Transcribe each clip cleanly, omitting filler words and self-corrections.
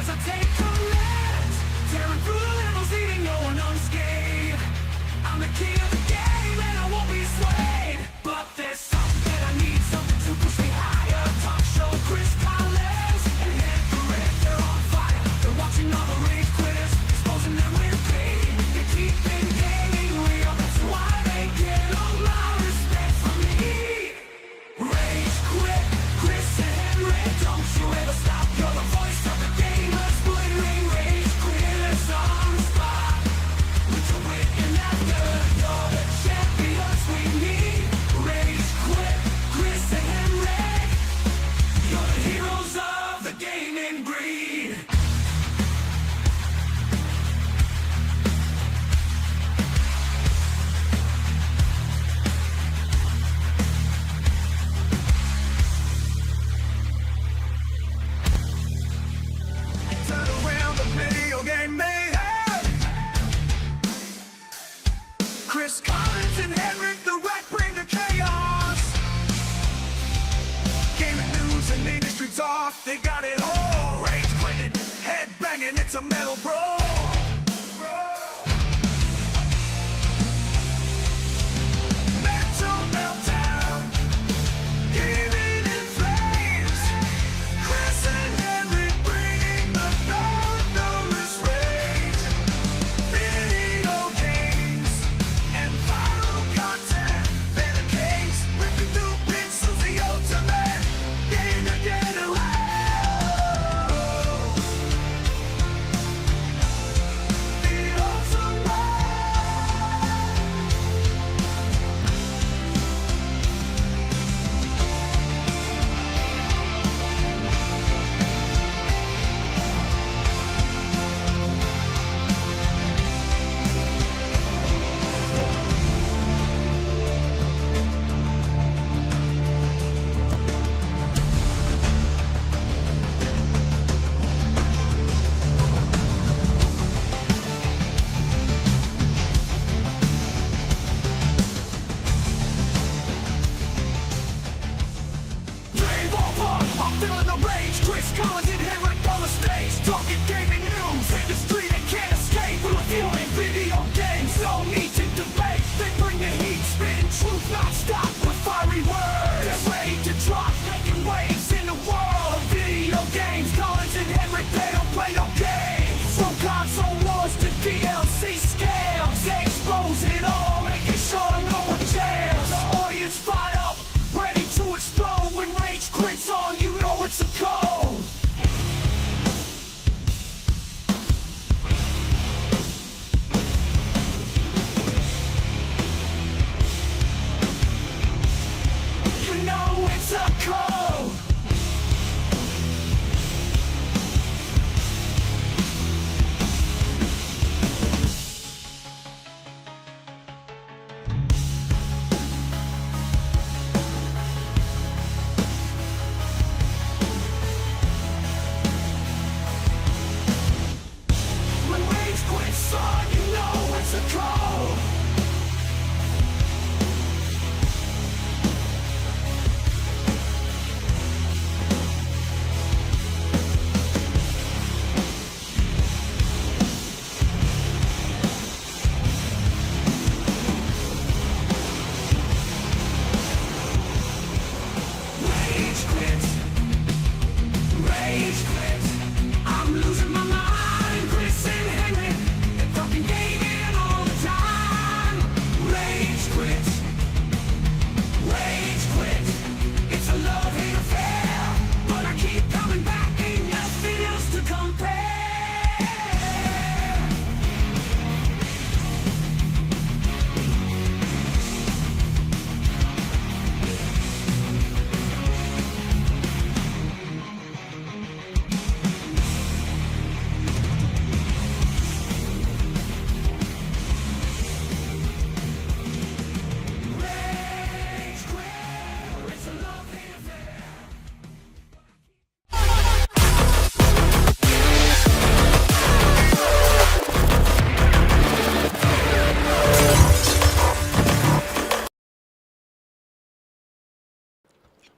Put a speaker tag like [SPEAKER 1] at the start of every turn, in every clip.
[SPEAKER 1] as I take command, tearing through the levels, leaving no one unscathed. I'm the king of the game and I won't be swayed. But there's something that I need, something to push me higher. Talk show Chris Collins and HenricK, they're on fire. They're watching all the rage quitters, exposing them with pain. They keep in gaming real, that's why they get all my respect from me. Rage quit, Chris and HenricK, don't you ever stop. You're the voice of the gamers, splittering rage quitters on the spot. With your wit and laughter, you're the champions we need. Rage quit, Chris and HenricK, you're the heroes of the gaming breed. Turn around the video game mayhem. Chris Collins and HenricK, the rat bring the chaos. Gaming news and industry talk, they got it all. Rage quitting, head banging, it's a metal brawl. Mental meltdown, gaming in flames. Chris and HenricK bringing the thunderous rage. Video games and viral content, better games, ripping through pixels, the ultimate gamer getaway.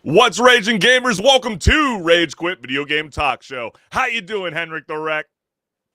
[SPEAKER 2] What's raging, gamers? Welcome to Rage Quit Video Game Talk Show. How you doing, HenricK the Wreck?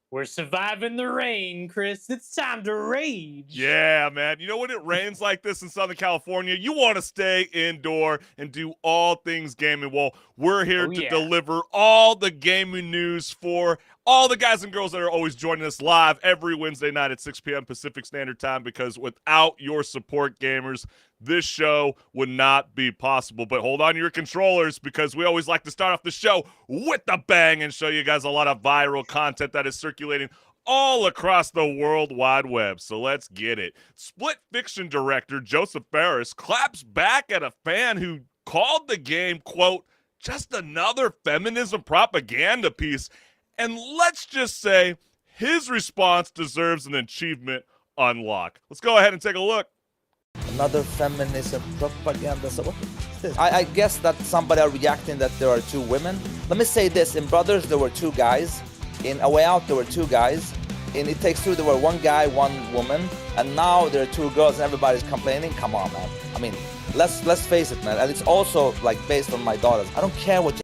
[SPEAKER 3] We're surviving the rain, Chris. It's time to rage.
[SPEAKER 2] Yeah, man. You know, when it rains like this in Southern California, you want to stay indoor and do all things gaming. Well, we're here to deliver all the gaming news for all the guys and girls that are always joining us live every Wednesday night at 6 p.m. Pacific Standard Time, because without your support, gamers, this show would not be possible. But hold on to your controllers, because we always like to start off the show with a bang and show you guys a lot of viral content that is circulating all across the World Wide Web. So let's get it. Split Fiction director Joseph Fares claps back at a fan who called the game, quote, just another feminism propaganda piece. And let's just say his response deserves an achievement unlock. Let's go ahead and take a look.
[SPEAKER 4] Another feminism propaganda. So what is this? I guess that somebody are reacting that there are two women. Let me say this. In Brothers, there were two guys. In A Way Out, there were two guys. In It Takes Two, there were one guy, one woman. And now there are two girls and everybody's complaining. Come on, man. I mean, let's face it, man. And it's also like based on my daughters. I don't care what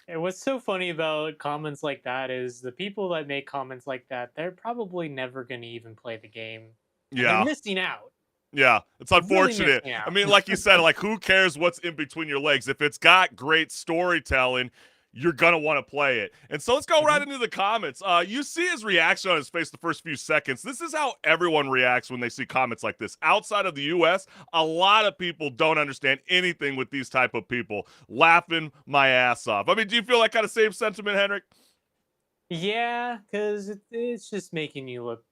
[SPEAKER 3] And what's so funny about comments like that is the people that make comments like that, they're probably never going to even play the game.
[SPEAKER 2] Yeah.
[SPEAKER 3] They're missing out.
[SPEAKER 2] Yeah, it's unfortunate.
[SPEAKER 3] Really
[SPEAKER 2] I mean, like you said, like, who cares what's in between your legs? If it's got great storytelling, you're going to want to play it. And so let's go right into the comments. You see his reaction on his face the first few seconds. This is how everyone reacts when they see comments like this. Outside of the U.S., a lot of people don't understand anything with these type of people. Laughing my ass off. I mean, do you feel that kind of same sentiment, HenricK?
[SPEAKER 3] Yeah, because it's just making you look,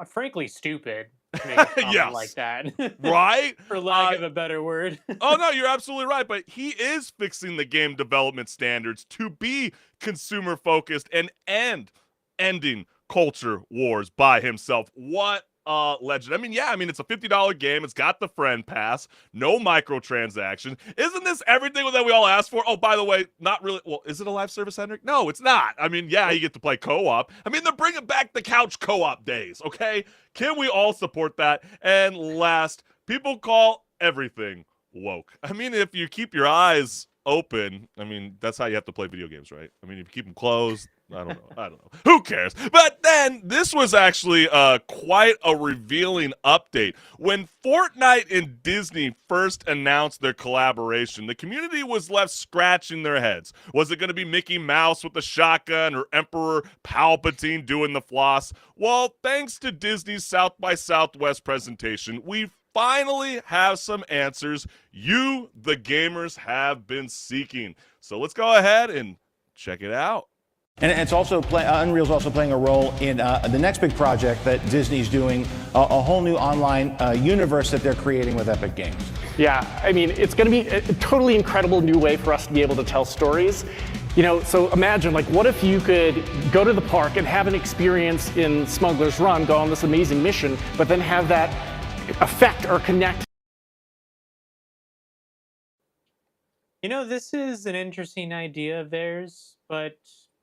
[SPEAKER 3] frankly, stupid. To make a comment
[SPEAKER 2] Yes.
[SPEAKER 3] like that.
[SPEAKER 2] Right?
[SPEAKER 3] For lack of a better word.
[SPEAKER 2] Oh, no, you're absolutely right. But he is fixing the game development standards to be consumer-focused and ending culture wars by himself. What a legend. I mean, yeah, it's a $50 game. It's got the friend pass, no microtransactions. Isn't this everything that we all asked for? Oh, by the way, not really. Well, is it a live service, HenricK? No, it's not. I mean, yeah, you get to play co-op. I mean, they're bringing back the couch co-op days, okay? Can we all support that? And last, people call everything woke. I mean, if you keep your eyes open, I mean, that's how you have to play video games, right? I mean, if you keep them closed, I don't know. Who cares? But then this was actually quite a revealing update. When Fortnite and Disney first announced their collaboration, the community was left scratching their heads. Was it going to be Mickey Mouse with the shotgun or Emperor Palpatine doing the floss? Well, thanks to Disney's South by Southwest presentation, we finally have some answers you, the gamers, have been seeking. So let's go ahead and check it out.
[SPEAKER 5] And it's also Unreal's also playing a role in the next big project that Disney's doing, a whole new online universe that they're creating with Epic Games.
[SPEAKER 6] Yeah, I mean, it's going to be a totally incredible new way for us to be able to tell stories. You know, so imagine, like, what if you could go to the park and have an experience in Smuggler's Run, go on this amazing mission, but then have that affect or connect.
[SPEAKER 3] You know, this is an interesting idea of theirs, but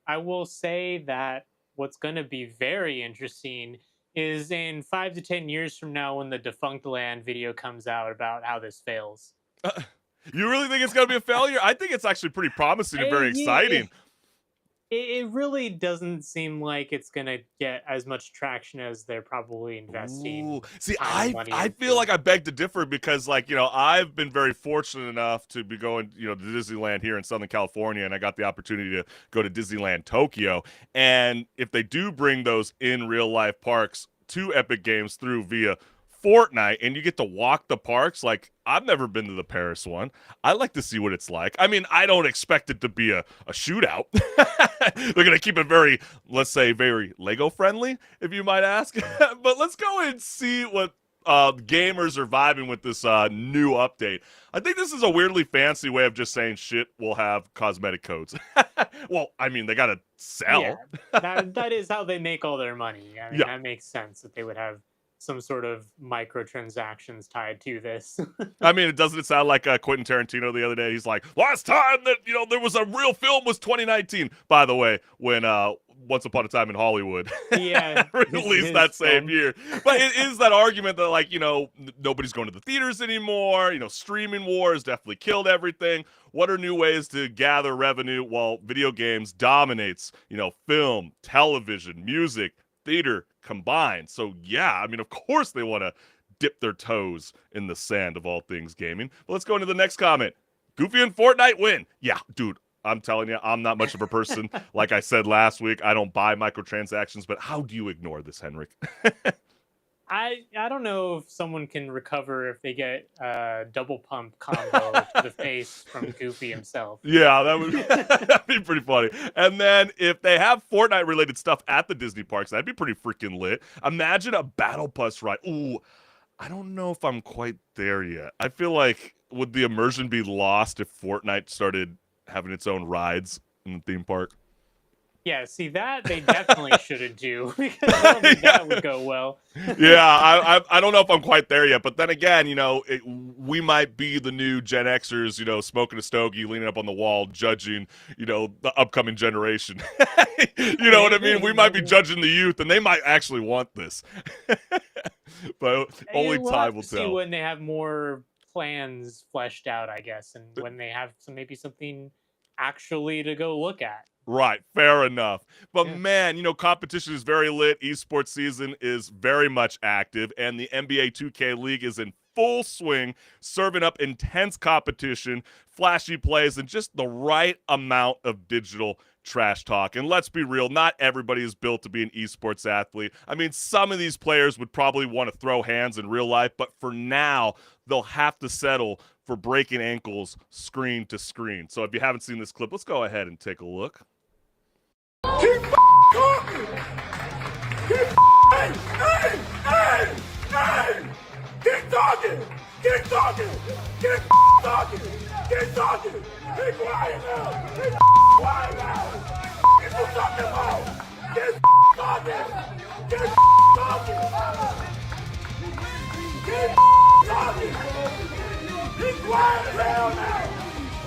[SPEAKER 3] I will say that what's going to be very interesting is in 5 to 10 years from now when the Defunct Land video comes out about how this fails.
[SPEAKER 2] You really think it's going to be a failure? I think it's actually pretty promising and very exciting.
[SPEAKER 3] It really doesn't seem like it's going to get as much traction as they're probably investing.
[SPEAKER 2] Ooh. See, I feel like I beg to differ because, like, I've been very fortunate enough to be going, to Disneyland here in Southern California, and I got the opportunity to go to Disneyland Tokyo. And if they do bring those in real life parks to Epic Games through via Fortnite, and you get to walk the parks, like, I've never been to the Paris one. I like to see what it's like. I mean, I don't expect it to be a shootout. They're going to keep it very, let's say, very Lego friendly, if you might ask. But let's go and see what gamers are vibing with this new update. I think this is a weirdly fancy way of just saying shit will have cosmetic codes. Well, I mean, they got to sell.
[SPEAKER 3] Yeah, that is how they make all their money. I mean, that makes sense that they would have some sort of microtransactions tied to this.
[SPEAKER 2] I mean, doesn't it sound like Quentin Tarantino the other day? He's like, last time that, there was a real film was 2019. By the way, when Once Upon a Time in Hollywood
[SPEAKER 3] Yeah,
[SPEAKER 2] released that same year. But it is that argument that, like, nobody's going to the theaters anymore. Streaming wars definitely killed everything. What are new ways to gather revenue while video games dominates, film, television, music, theater combined? So yeah, I mean, of course they want to dip their toes in the sand of all things gaming. But let's go into the next comment. Goofy and Fortnite win. Yeah, dude, I'm telling you, I'm not much of a person. Like I said last week, I don't buy microtransactions, but how do you ignore this, HenricK?
[SPEAKER 3] I don't know if someone can recover if they get a double pump combo to the face from Goofy himself.
[SPEAKER 2] Yeah, that'd be pretty funny. And then if they have Fortnite related stuff at the Disney parks, that'd be pretty freaking lit. Imagine a battle bus ride. Ooh, I don't know if I'm quite there yet. I feel like, would the immersion be lost if Fortnite started having its own rides in the theme park?
[SPEAKER 3] Yeah, see, that they definitely shouldn't do, because I don't think that would go well.
[SPEAKER 2] Yeah, I don't know if I'm quite there yet. But then again, we might be the new Gen Xers, smoking a stogie, leaning up on the wall, judging, the upcoming generation. You know what I mean? We might be judging the youth, and they might actually want this. But only
[SPEAKER 3] We'll
[SPEAKER 2] time
[SPEAKER 3] have
[SPEAKER 2] will
[SPEAKER 3] to see
[SPEAKER 2] tell.
[SPEAKER 3] when they have more plans fleshed out, I guess, and when they have maybe something actually to go look at.
[SPEAKER 2] Right, fair enough. But
[SPEAKER 3] Yeah.
[SPEAKER 2] man, competition is very lit. Esports season is very much active, and the NBA 2K League is in full swing, serving up intense competition, flashy plays, and just the right amount of digital trash talk. And let's be real, not everybody is built to be an esports athlete. I mean, some of these players would probably want to throw hands in real life, but for now, they'll have to settle for breaking ankles screen to screen. So if you haven't seen this clip, let's go ahead and take a look.
[SPEAKER 1] Keep talking! Keep Keep talking! Keep talking! Keep talking! Keep talking! Keep quiet now! Keep quiet now! Get you talking about! Keep talking! Keep talking! Keep talking! Keep quiet as hell now!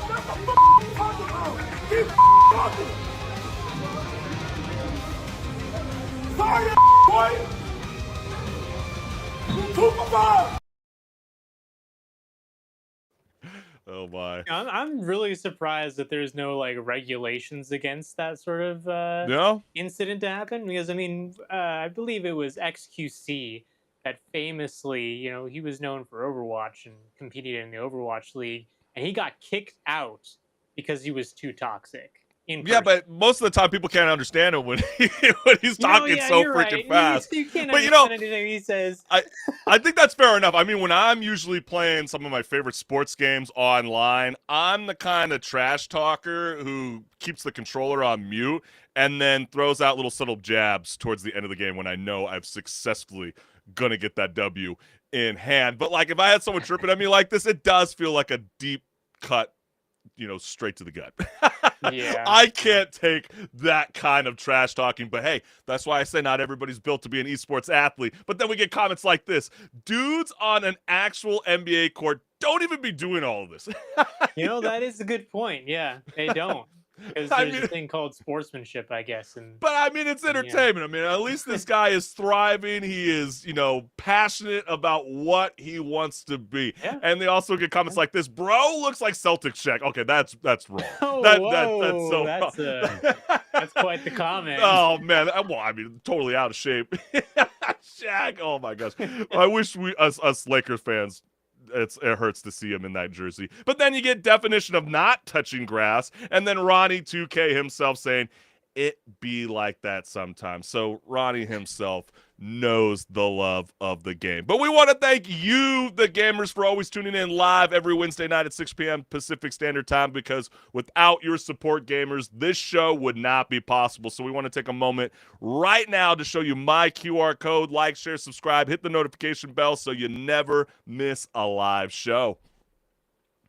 [SPEAKER 1] What the f*** you talking about? Keep talking! Sorry, boy! 2 for 5!
[SPEAKER 2] Oh my.
[SPEAKER 3] I'm really surprised that there's no regulations against that sort of
[SPEAKER 2] No?
[SPEAKER 3] incident to happen, because I mean, I believe it was XQC that famously, he was known for Overwatch and competed in the Overwatch League, and he got kicked out because he was too toxic.
[SPEAKER 2] Yeah, but most of the time people can't understand him when he's talking so freaking fast.
[SPEAKER 3] You can't
[SPEAKER 2] But
[SPEAKER 3] understand anything he says.
[SPEAKER 2] I think that's fair enough. I mean, when I'm usually playing some of my favorite sports games online, I'm the kind of trash talker who keeps the controller on mute and then throws out little subtle jabs towards the end of the game when I know I've successfully gonna get that W in hand. But if I had someone tripping at me like this, it does feel like a deep cut, straight to the gut.
[SPEAKER 3] Yeah.
[SPEAKER 2] I can't take that kind of trash talking, but hey, that's why I say not everybody's built to be an esports athlete. But then we get comments like this. Dudes on an actual NBA court don't even be doing all of this.
[SPEAKER 3] That is a good point. Yeah, they don't. Because there's a thing called sportsmanship, I guess.
[SPEAKER 2] But I mean, it's entertainment. I mean, at least this guy is thriving. He is, passionate about what he wants to be.
[SPEAKER 3] Yeah.
[SPEAKER 2] And they also get comments like this. Bro looks like Celtics Shaq. Okay, that's wrong.
[SPEAKER 3] Oh,
[SPEAKER 2] That's so wrong.
[SPEAKER 3] That's quite the comment.
[SPEAKER 2] Oh man, well, I mean, totally out of shape. Shaq. Oh my gosh. I wish us Lakers fans. It hurts to see him in that jersey. But then you get definition of not touching grass, and then Ronnie 2K himself saying it be like that sometimes. So Ronnie himself knows the love of the game. But we want to thank you, the gamers, for always tuning in live every Wednesday night at 6 p.m. Pacific Standard Time, because without your support, gamers, this show would not be possible. So we want to take a moment right now to show you my QR code. Like, share, subscribe, hit the notification bell so you never miss a live show.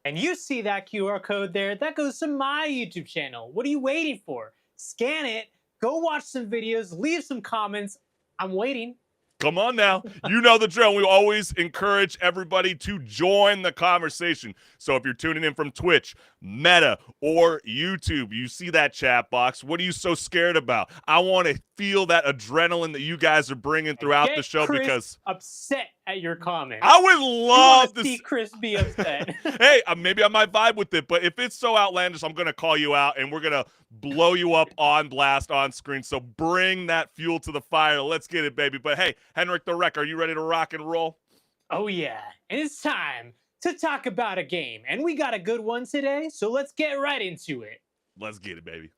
[SPEAKER 3] And you see that QR code there? That goes to my YouTube channel. What are you waiting for? Scan it, go watch some videos, leave some comments. I'm waiting.
[SPEAKER 2] Come on now. You know the drill. We always encourage everybody to join the conversation. So if you're tuning in from Twitch, Meta, or YouTube, you see that chat box. What are you so scared about? I want to feel that adrenaline that you guys are bringing throughout the show
[SPEAKER 3] Chris
[SPEAKER 2] because
[SPEAKER 3] upset at your comments.
[SPEAKER 2] I would
[SPEAKER 3] You
[SPEAKER 2] love
[SPEAKER 3] want
[SPEAKER 2] to
[SPEAKER 3] to see Chris be upset.
[SPEAKER 2] Hey, maybe I might vibe with it, but if it's so outlandish, I'm going to call you out and we're going to blow you up on blast on screen. So bring that fuel to the fire. Let's get it, baby. But hey, HenricK the Wreck, are you ready to rock and roll?
[SPEAKER 3] Oh yeah, and it's time to talk about a game. And we got a good one today, so let's get right into it.
[SPEAKER 2] Let's get it, baby.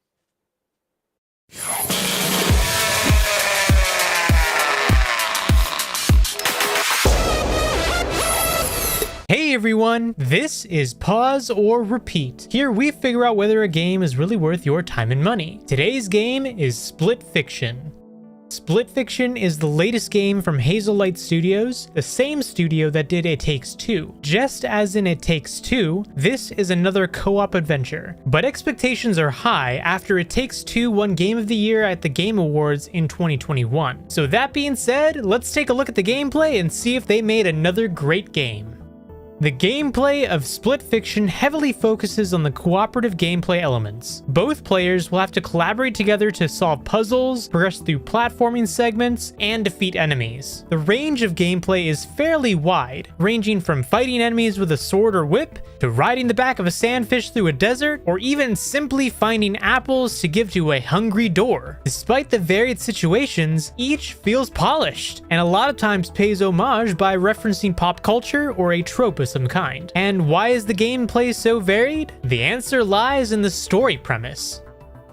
[SPEAKER 7] Hey everyone, this is Pause or Repeat. Here we figure out whether a game is really worth your time and money. Today's game is Split Fiction. Split Fiction is the latest game from Hazelight Studios, the same studio that did It Takes Two. Just as in It Takes Two, this is another co-op adventure, but expectations are high after It Takes Two won Game of the Year at the Game Awards in 2021. So that being said, let's take a look at the gameplay and see if they made another great game. The gameplay of Split Fiction heavily focuses on the cooperative gameplay elements. Both players will have to collaborate together to solve puzzles, progress through platforming segments, and defeat enemies. The range of gameplay is fairly wide, ranging from fighting enemies with a sword or whip, to riding the back of a sandfish through a desert, or even simply finding apples to give to a hungry door. Despite the varied situations, each feels polished, and a lot of times pays homage by referencing pop culture or a trope of some kind. And why is the gameplay so varied? The answer lies in the story premise.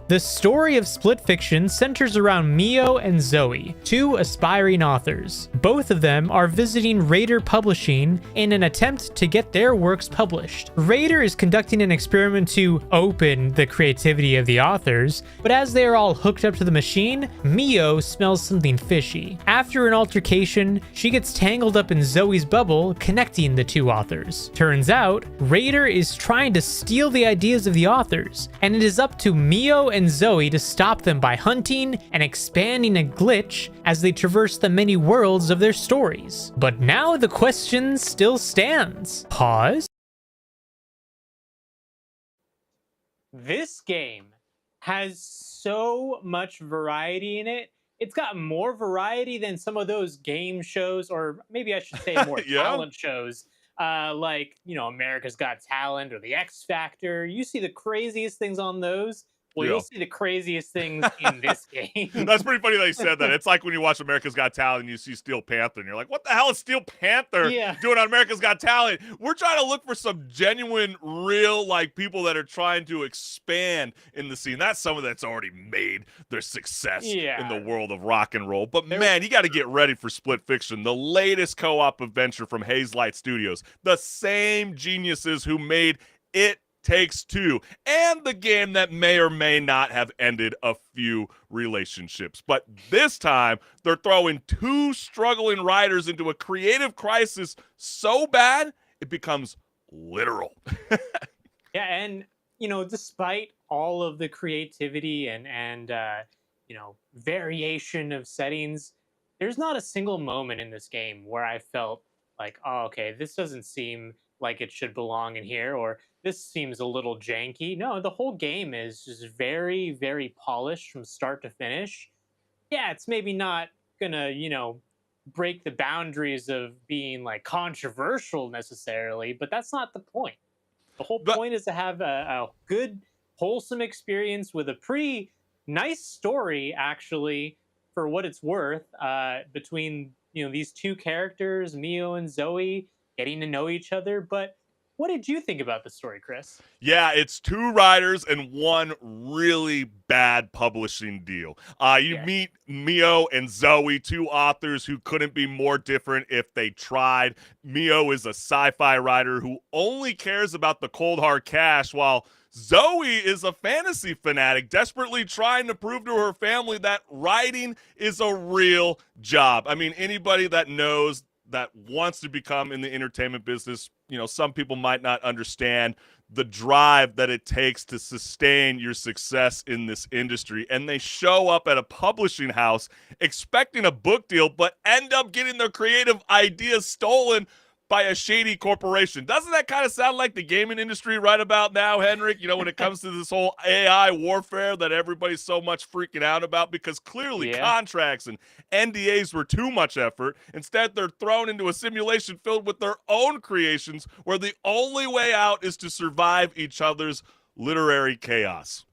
[SPEAKER 7] The story of Split Fiction centers around Mio and Zoe, two aspiring authors. Both of them are visiting Raider Publishing in an attempt to get their works published. Raider is conducting an experiment to open the creativity of the authors, but as they are all hooked up to the machine, Mio smells something fishy. After an altercation, she gets tangled up in Zoe's bubble, connecting the two authors. Turns out, Raider is trying to steal the ideas of the authors, and it is up to Mio and Zoe to stop them by hunting and expanding a glitch as they traverse the many worlds of their stories. But now the question still stands. Pause.
[SPEAKER 3] This game has so much variety in it. It's got more variety than some of those game shows, or maybe I should say more
[SPEAKER 2] Yeah.
[SPEAKER 3] talent shows, like, America's Got Talent or The X Factor. You see the craziest things on those. Well,
[SPEAKER 2] Yeah.
[SPEAKER 3] you'll see the craziest things in this game.
[SPEAKER 2] That's pretty funny that you said that. It's like when you watch America's Got Talent and you see Steel Panther and you're like, what the hell is Steel Panther
[SPEAKER 3] Yeah.
[SPEAKER 2] doing on America's Got Talent? We're trying to look for some genuine, real, people that are trying to expand in the scene. That's someone that's already made their success in the world of rock and roll. But man, you got to get ready for Split Fiction, the latest co-op adventure from Hazelight Studios, the same geniuses who made It Takes Two, and the game that may or may not have ended a few relationships. But this time, they're throwing two struggling writers into a creative crisis so bad, it becomes literal.
[SPEAKER 3] Yeah, and despite all of the creativity and variation of settings, there's not a single moment in this game where I felt like, oh, okay, this doesn't seem like it should belong in here, or this seems a little janky. No, the whole game is just very, very polished from start to finish. Yeah, it's maybe not gonna, break the boundaries of being controversial necessarily, but that's not the point. The whole point is to have a good, wholesome experience with a pretty nice story, actually, for what it's worth, between these two characters, Mio and Zoe, getting to know each other. But what did you think about the story, Chris?
[SPEAKER 2] Yeah, it's two writers and one really bad publishing deal. You meet Mio and Zoe, two authors who couldn't be more different if they tried. Mio is a sci-fi writer who only cares about the cold hard cash, while Zoe is a fantasy fanatic desperately trying to prove to her family that writing is a real job. I mean, anybody that knows that wants to become in the entertainment business, some people might not understand the drive that it takes to sustain your success in this industry. And they show up at a publishing house expecting a book deal, but end up getting their creative ideas stolen by a shady corporation. Doesn't that kind of sound like the gaming industry right about now, HenricK? You know, when it comes to this whole AI warfare that everybody's so much freaking out about, because clearly contracts and NDAs were too much effort. Instead, they're thrown into a simulation filled with their own creations where the only way out is to survive each other's literary chaos.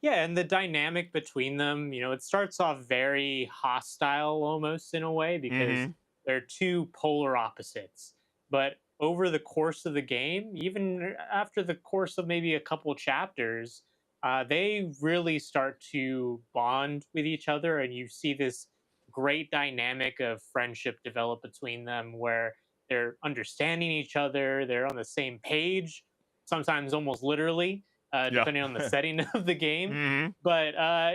[SPEAKER 3] Yeah, and the dynamic between them, it starts off very hostile almost in a way because they're two polar opposites. But over the course of the game, even after the course of maybe a couple chapters, they really start to bond with each other, and you see this great dynamic of friendship develop between them where they're understanding each other, they're on the same page, sometimes almost literally, depending on the setting of the game. But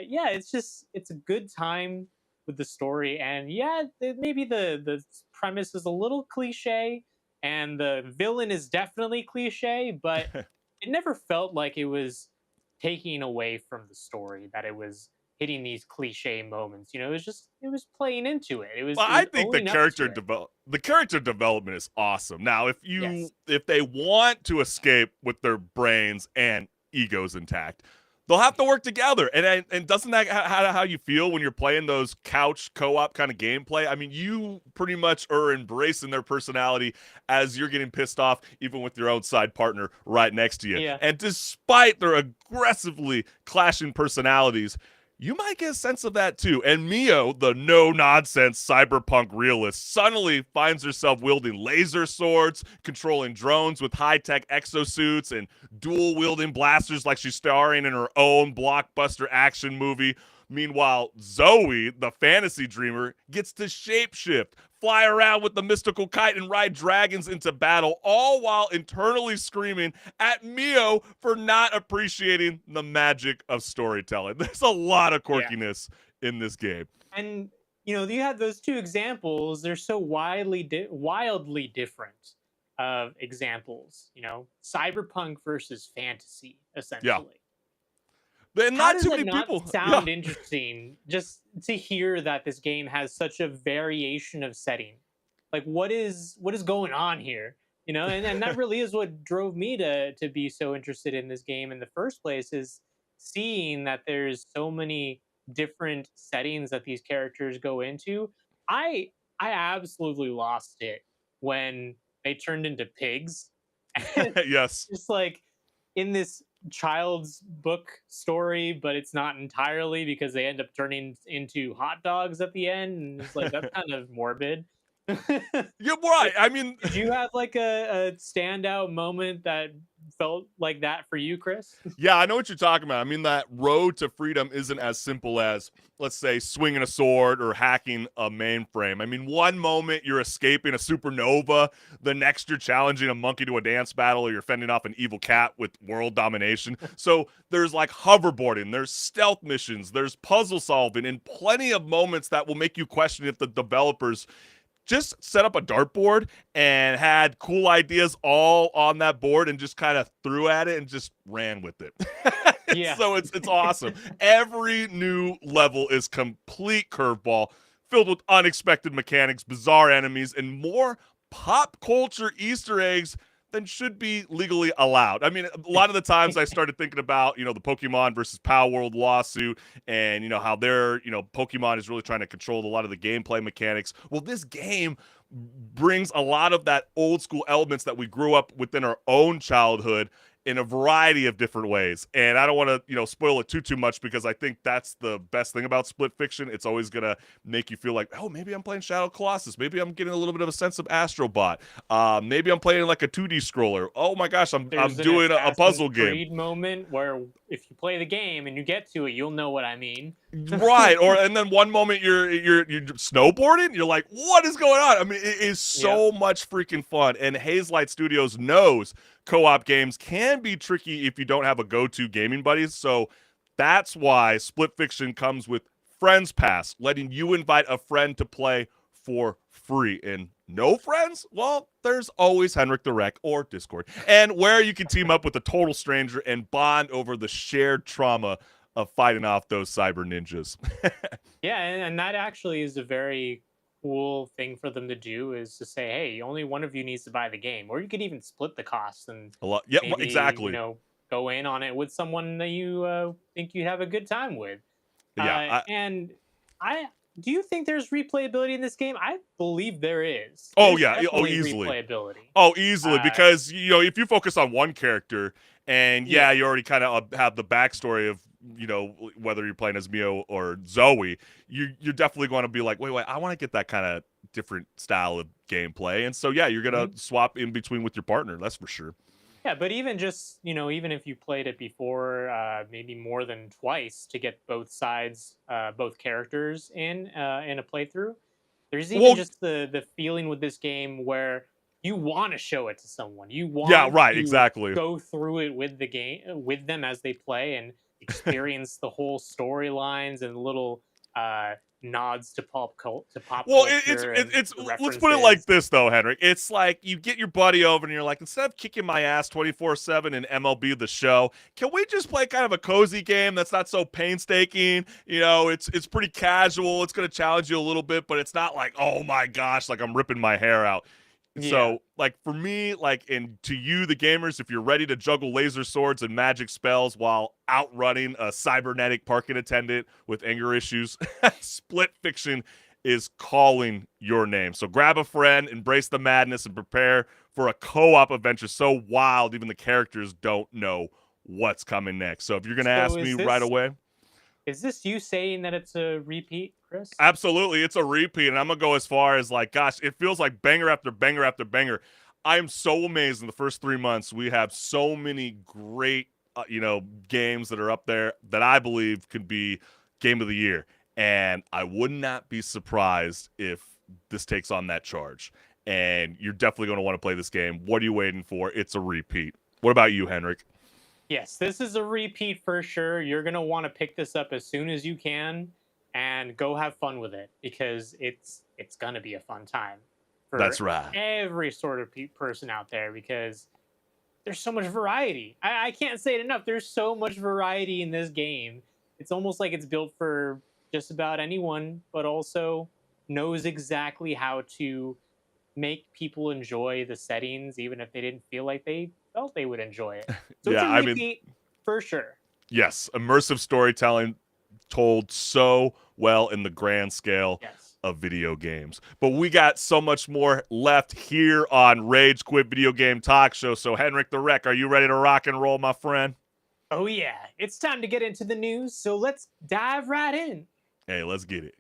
[SPEAKER 3] yeah, it's a good time with the story, and yeah, maybe the premise is a little cliche, and the villain is definitely cliche, but it never felt like it was taking away from the story, that it was hitting these cliche moments. It was playing into it.
[SPEAKER 2] Well,
[SPEAKER 3] It
[SPEAKER 2] I
[SPEAKER 3] was
[SPEAKER 2] think the
[SPEAKER 3] owning up
[SPEAKER 2] character
[SPEAKER 3] to it.
[SPEAKER 2] the character development is awesome. Now,
[SPEAKER 3] Yes.
[SPEAKER 2] if they want to escape with their brains and egos intact, they'll have to work together. And doesn't that how you feel when you're playing those couch co-op kind of gameplay? I mean, you pretty much are embracing their personality as you're getting pissed off, even with your own side partner right next to you.
[SPEAKER 3] Yeah.
[SPEAKER 2] And despite their aggressively clashing personalities, you might get a sense of that too. And Mio, the no-nonsense cyberpunk realist, suddenly finds herself wielding laser swords, controlling drones with high-tech exosuits, and dual-wielding blasters like she's starring in her own blockbuster action movie. Meanwhile, Zoe, the fantasy dreamer, gets to shapeshift, fly around with the mystical kite, and ride dragons into battle, all while internally screaming at Mio for not appreciating the magic of storytelling. There's a lot of quirkiness in this game.
[SPEAKER 3] And you have those two examples. They're so wildly different of examples. Cyberpunk versus fantasy, essentially.
[SPEAKER 2] And
[SPEAKER 3] How
[SPEAKER 2] not
[SPEAKER 3] does
[SPEAKER 2] too
[SPEAKER 3] it
[SPEAKER 2] many
[SPEAKER 3] not
[SPEAKER 2] people.
[SPEAKER 3] sound interesting just to hear that this game has such a variation of setting? Like, what is going on here? And that really is what drove me to be so interested in this game in the first place, is seeing that there's so many different settings that these characters go into. I absolutely lost it when they turned into pigs.
[SPEAKER 2] Yes.
[SPEAKER 3] Just like in this child's book story, but it's not entirely, because they end up turning into hot dogs at the end, and it's like that's kind of morbid.
[SPEAKER 2] You're right. I mean,
[SPEAKER 3] Did you have like a standout moment that felt like that for you, Chris?
[SPEAKER 2] yeah, I know what you're talking about. I mean, that road to freedom isn't as simple as, let's say, swinging a sword or hacking a mainframe. I mean, one moment you're escaping a supernova, the next you're challenging a monkey to a dance battle, or you're fending off an evil cat with world domination. So there's like hoverboarding, there's stealth missions, there's puzzle solving, and plenty of moments that will make you question if the developers just set up a dartboard and had cool ideas all on that board and just kind of threw at it and just ran with it.
[SPEAKER 3] Yeah.
[SPEAKER 2] So it's awesome. Every new level is complete curveball, filled with unexpected mechanics, bizarre enemies, and more pop culture Easter eggs than should be legally allowed. I mean, a lot of the times I started thinking about, the Pokemon versus Power World lawsuit, and, how they're, Pokemon is really trying to control a lot of the gameplay mechanics. Well, this game brings a lot of that old school elements that we grew up within our own childhood in a variety of different ways. And I don't want to, spoil it too much, because I think that's the best thing about Split Fiction. It's always going to make you feel like, oh, maybe I'm playing Shadow Colossus. Maybe I'm getting a little bit of a sense of Astro Bot. Maybe I'm playing like a 2D scroller. Oh my gosh, I'm doing a puzzle game.
[SPEAKER 3] Creed moment where if you play the game and you get to it, you'll know what I mean.
[SPEAKER 2] Right. And then one moment you're snowboarding, you're like, what is going on? I mean, it is so much freaking fun. And Hazelight Studios knows co-op games can be tricky if you don't have a go-to gaming buddy. So that's why Split Fiction comes with Friends Pass, letting you invite a friend to play for free. And no friends? Well, there's always HenricK or Discord, and where you can team up with a total stranger and bond over the shared trauma of fighting off those cyber ninjas.
[SPEAKER 3] Yeah, and that actually is a very cool thing for them to do, is to say, hey, only one of you needs to buy the game, or you could even split the cost and
[SPEAKER 2] A lot, yeah,
[SPEAKER 3] maybe
[SPEAKER 2] exactly.
[SPEAKER 3] go in on it with someone that you think you'd have a good time with.
[SPEAKER 2] Yeah,
[SPEAKER 3] And I do you think there's replayability in this game? I believe there is.
[SPEAKER 2] oh
[SPEAKER 3] There's
[SPEAKER 2] yeah,
[SPEAKER 3] definitely
[SPEAKER 2] easily.
[SPEAKER 3] replayability.
[SPEAKER 2] Oh, easily,
[SPEAKER 3] Uh,
[SPEAKER 2] because if you focus on one character, and
[SPEAKER 3] Yeah.
[SPEAKER 2] you already kind of have the backstory of whether you're playing as Mio or Zoe, you're definitely going to be like, wait, I want to get that kind of different style of gameplay, and so yeah, you're gonna swap in between with your partner. That's for sure.
[SPEAKER 3] Yeah, but even just, even if you played it before, maybe more than twice to get both sides, both characters in a playthrough, there's even
[SPEAKER 2] Well,
[SPEAKER 3] just the feeling with this game where you want to show it to someone. You
[SPEAKER 2] yeah,
[SPEAKER 3] want
[SPEAKER 2] right,
[SPEAKER 3] to
[SPEAKER 2] exactly.
[SPEAKER 3] go through it with the game, with them as they play, and experience the whole storylines and little nods to pop
[SPEAKER 2] Well,
[SPEAKER 3] culture and
[SPEAKER 2] it's
[SPEAKER 3] the
[SPEAKER 2] let's put it like
[SPEAKER 3] references.
[SPEAKER 2] this though, Henrik. It's like you get your buddy over and you're like, instead of kicking my ass 24/7 in MLB The Show, can we just play kind of a cozy game that's not so painstaking? It's pretty casual. It's going to challenge you a little bit, but it's not like, oh my gosh, like I'm ripping my hair out.
[SPEAKER 3] Yeah.
[SPEAKER 2] So, like for me, and to you, the gamers, if you're ready to juggle laser swords and magic spells while outrunning a cybernetic parking attendant with anger issues, Split Fiction is calling your name. So grab a friend, embrace the madness, and prepare for a co-op adventure so wild even the characters don't know what's coming next. So if you're going to
[SPEAKER 3] So
[SPEAKER 2] ask me right away,
[SPEAKER 3] is this you saying that it's a repeat, Chris?
[SPEAKER 2] absolutely, it's a repeat, and I'm gonna go as far as like, gosh, it feels like banger after banger after banger. I am so amazed in the first 3 months we have so many great, games that are up there that I believe could be game of the year, and I would not be surprised if this takes on that charge. And you're definitely going to want to play this game. What are you waiting for? It's a repeat. What about you, HenricK?
[SPEAKER 3] Yes, this is a repeat for sure. You're going to want to pick this up as soon as you can and go have fun with it, because it's going to be a fun time for
[SPEAKER 2] That's right.
[SPEAKER 3] every sort of person out there, because there's so much variety. I can't say it enough. There's so much variety in this game. It's almost like it's built for just about anyone, but also knows exactly how to make people enjoy the settings, even if they didn't feel like they felt they would enjoy it. So it's
[SPEAKER 2] Yeah,
[SPEAKER 3] a
[SPEAKER 2] I mean,
[SPEAKER 3] repeat for sure.
[SPEAKER 2] yes, immersive storytelling told so well in the grand scale
[SPEAKER 3] Yes.
[SPEAKER 2] of video games. But we got so much more left here on Rage Quit Video Game Talk Show. So HenricK, are you ready to rock and roll, my friend?
[SPEAKER 3] Oh yeah, it's time to get into the news. So let's dive right in.
[SPEAKER 2] Hey, let's get it.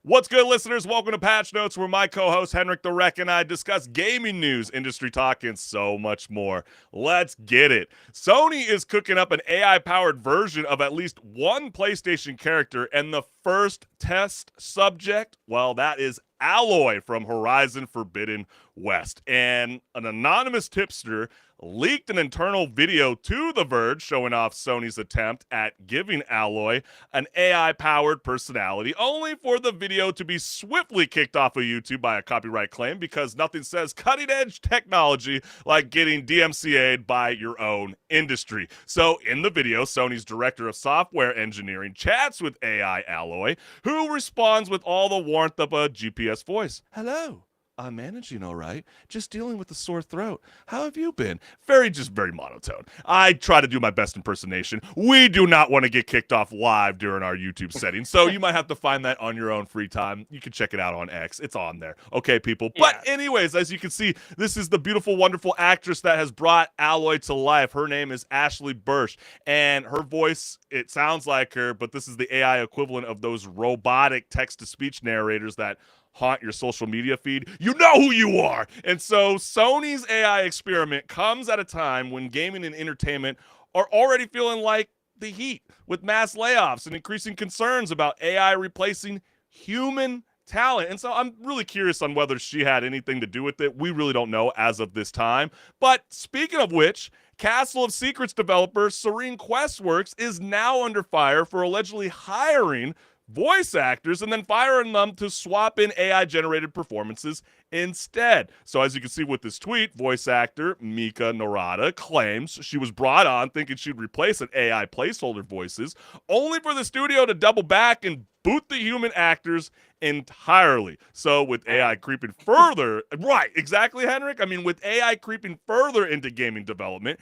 [SPEAKER 2] What's good, listeners? Welcome to Patch Notes, where my co-host HenricK and I discuss gaming news, industry talk, and so much more. Let's get it. Sony is cooking up an AI-powered version of at least one PlayStation character, and the first test subject, well, that is Aloy from Horizon Forbidden West. And an anonymous tipster leaked an internal video to The Verge showing off Sony's attempt at giving Aloy an AI-powered personality, only for the video to be swiftly kicked off of YouTube by a copyright claim, because nothing says cutting-edge technology like getting DMCA'd by your own industry. So in the video, Sony's director of software engineering chats with AI Aloy, who responds with all the warmth of a GPS voice. Hello. I'm managing all right. Just dealing with a sore throat. How have you been? Very monotone. I try to do my best impersonation. We do not want to get kicked off live during our YouTube settings, so you might have to find that on your own free time. You can check it out on X. It's on there. Okay, people? But anyways, as you can see, this is the beautiful, wonderful actress that has brought Aloy to life. Her name is Ashley Burch, and her voice, it sounds like her, but this is the AI equivalent of those robotic text-to-speech narrators that haunt your social media feed. You know who you are. And so Sony's AI experiment comes at a time when gaming and entertainment are already feeling like the heat, with mass layoffs and increasing concerns about AI replacing human talent. And so I'm really curious on whether she had anything to do with it. We really don't know as of this time. But speaking of which, Castle of Secrets developer Serene Questworks is now under fire for allegedly hiring voice actors and then firing them to swap in AI-generated performances instead. So as you can see with this tweet, voice actor Mika Narada claims she was brought on thinking she'd replace an AI placeholder voices, only for the studio to double back and boot the human actors entirely. So with AI creeping further, right, exactly, HenricK. I mean, with AI creeping further into gaming development,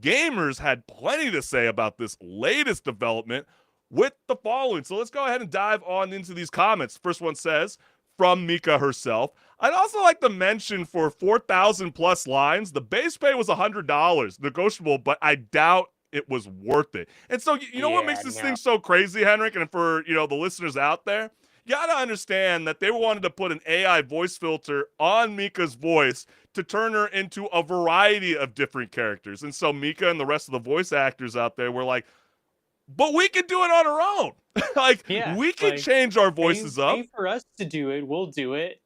[SPEAKER 2] gamers had plenty to say about this latest development with the following. So let's go ahead and dive on into these comments. First one says, from Mika herself, I'd also like to mention for 4,000 plus lines, the base pay was $100, negotiable, but I doubt it was worth it. And so, you know what makes this thing so crazy, HenricK? And for, the listeners out there, you got to understand that they wanted to put an AI voice filter on Mika's voice to turn her into a variety of different characters. And so Mika and the rest of the voice actors out there were like, but we can do it on our own. We can change our voices up.
[SPEAKER 3] Pay for us to do it. We'll do it.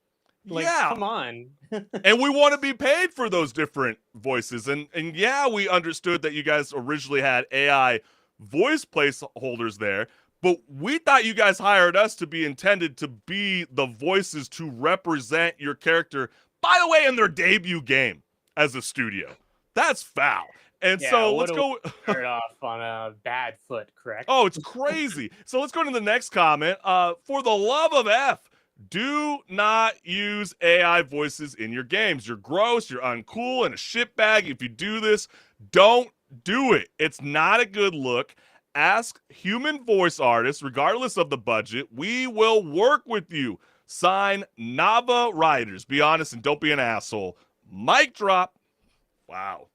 [SPEAKER 3] Come on.
[SPEAKER 2] And we want to be paid for those different voices. And yeah, we understood that you guys originally had AI voice placeholders there, but we thought you guys hired us to be intended to be the voices to represent your character, by the way, in their debut game as a studio. That's foul. And so let's go
[SPEAKER 3] start off on a bad foot, correct?
[SPEAKER 2] Oh, it's crazy. So let's go to the next comment. For the love of F, do not use AI voices in your games. You're gross, you're uncool, and a shitbag. If you do this, don't do it. It's not a good look. Ask human voice artists, regardless of the budget. We will work with you. Sign Nava Riders. Be honest and don't be an asshole. Mic drop. Wow.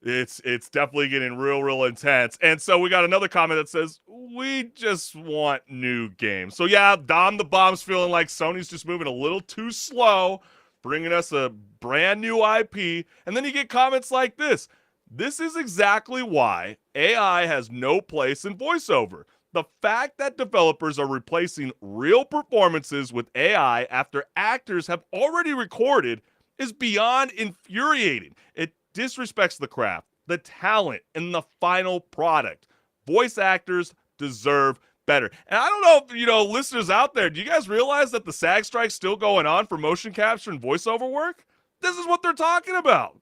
[SPEAKER 2] It's definitely getting real intense. And so we got another comment that says, we just want new games. So yeah, Dom the Bomb's feeling like Sony's just moving a little too slow, bringing us a brand new IP. And then you get comments like this. This is exactly why AI has no place in voiceover. The fact that developers are replacing real performances with AI after actors have already recorded is beyond infuriating. It disrespects the craft, the talent, and the final product. Voice actors deserve better. And I don't know if, listeners out there, do you guys realize that the SAG strike's still going on for motion capture and voiceover work? This is what they're talking about.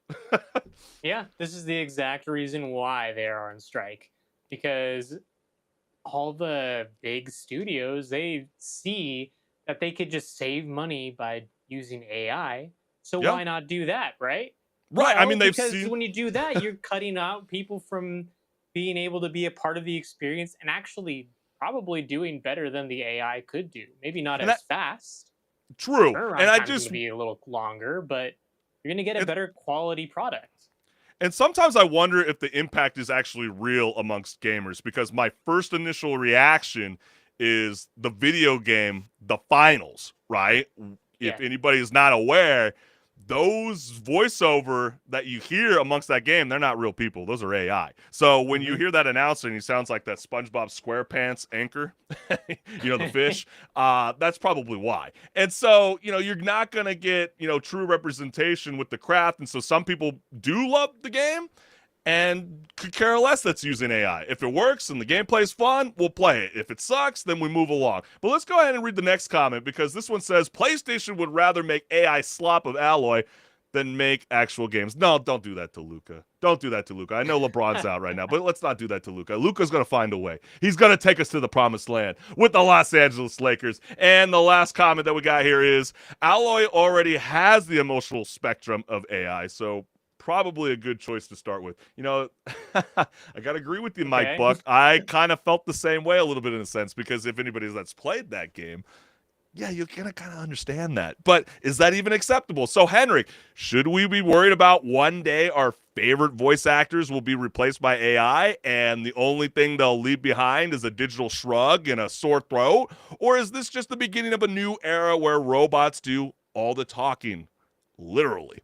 [SPEAKER 3] Yeah, this is the exact reason why they are on strike. Because all the big studios, they see that they could just save money by using AI. So why not do that, right?
[SPEAKER 2] Right.
[SPEAKER 3] Well,
[SPEAKER 2] I mean,
[SPEAKER 3] because when you do that, you're cutting out people from being able to be a part of the experience and actually probably doing better than the AI could do. Maybe not as fast.
[SPEAKER 2] True. And I
[SPEAKER 3] just be a little longer, but you're going to get a better quality product.
[SPEAKER 2] And sometimes I wonder if the impact is actually real amongst gamers, because my first initial reaction is the video game, The Finals, right? If anybody is not aware, those voiceover that you hear amongst that game, they're not real people. Those are AI. So when you hear that announcer and he sounds like that SpongeBob SquarePants anchor, the fish, that's probably why. And so, you're not going to get, true representation with the craft. And so some people do love the game and could care less that's using AI. If it works and the gameplay's fun, we'll play it. If it sucks, then we move along. But let's go ahead and read the next comment, because this one says, PlayStation would rather make AI slop of alloy than make actual games. No, don't do that to Luka. Don't do that to Luka. I know LeBron's out right now, but let's not do that to Luka. Luka's going to find a way. He's going to take us to the promised land with the Los Angeles Lakers. And the last comment that we got here is, Alloy already has the emotional spectrum of AI, so probably a good choice to start with. I got to agree with you, Mike Buck. I kind of felt the same way a little bit in a sense, because if anybody that's played that game, yeah, you're going to kind of understand that. But is that even acceptable? So, HenricK, should we be worried about one day our favorite voice actors will be replaced by AI and the only thing they'll leave behind is a digital shrug and a sore throat? Or is this just the beginning of a new era where robots do all the talking, literally?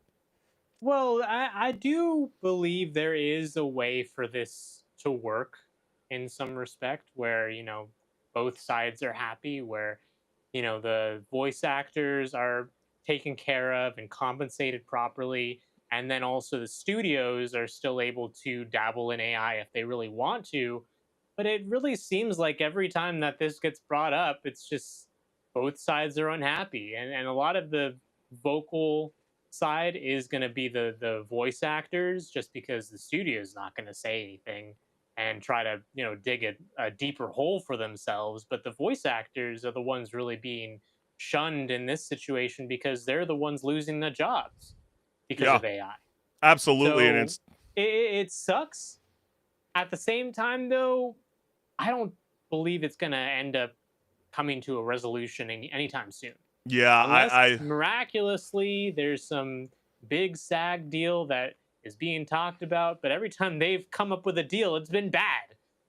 [SPEAKER 3] Well, I do believe there is a way for this to work in some respect where, both sides are happy, where the voice actors are taken care of and compensated properly, and then also the studios are still able to dabble in AI if they really want to. But it really seems like every time that this gets brought up, it's just both sides are unhappy, and a lot of the vocal side is going to be the voice actors, just because the studio is not going to say anything and try to dig a deeper hole for themselves. But the voice actors are the ones really being shunned in this situation because they're the ones losing their jobs because
[SPEAKER 2] Yeah,
[SPEAKER 3] of AI.
[SPEAKER 2] absolutely. And
[SPEAKER 3] So
[SPEAKER 2] it's
[SPEAKER 3] it sucks. At the same time, though, I don't believe it's going to end up coming to a resolution anytime soon,
[SPEAKER 2] yeah,
[SPEAKER 3] unless
[SPEAKER 2] I
[SPEAKER 3] miraculously there's some big SAG deal that is being talked about. But every time they've come up with a deal, it's been bad.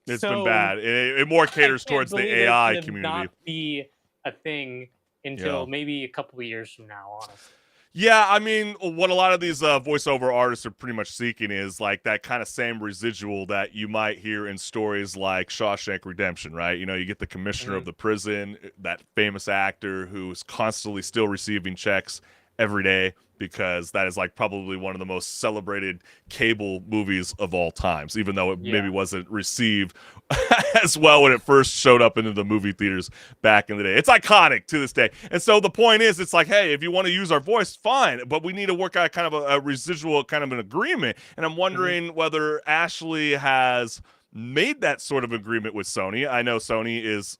[SPEAKER 2] it's been
[SPEAKER 3] So
[SPEAKER 2] bad. It more
[SPEAKER 3] I
[SPEAKER 2] caters
[SPEAKER 3] can't
[SPEAKER 2] towards the
[SPEAKER 3] believe that it's
[SPEAKER 2] AI
[SPEAKER 3] going to
[SPEAKER 2] community.
[SPEAKER 3] not be a thing
[SPEAKER 2] Yeah.
[SPEAKER 3] until maybe a couple of years from now, honestly.
[SPEAKER 2] Yeah, I mean, what a lot of these voiceover artists are pretty much seeking is like that kind of same residual that you might hear in stories like Shawshank Redemption, right? You get the commissioner of
[SPEAKER 3] Mhm.
[SPEAKER 2] the prison, that famous actor who's constantly still receiving checks every day because that is like probably one of the most celebrated cable movies of all times, even though it maybe
[SPEAKER 3] Yeah.
[SPEAKER 2] wasn't received as well when it first showed up into the movie theaters back in the day. It's iconic to this day. And so the point is, it's like, hey, if you want to use our voice, fine, but we need to work out kind of a residual kind of an agreement. And I'm
[SPEAKER 3] Mhm.
[SPEAKER 2] wondering whether Ashley has made that sort of agreement with Sony. I know Sony is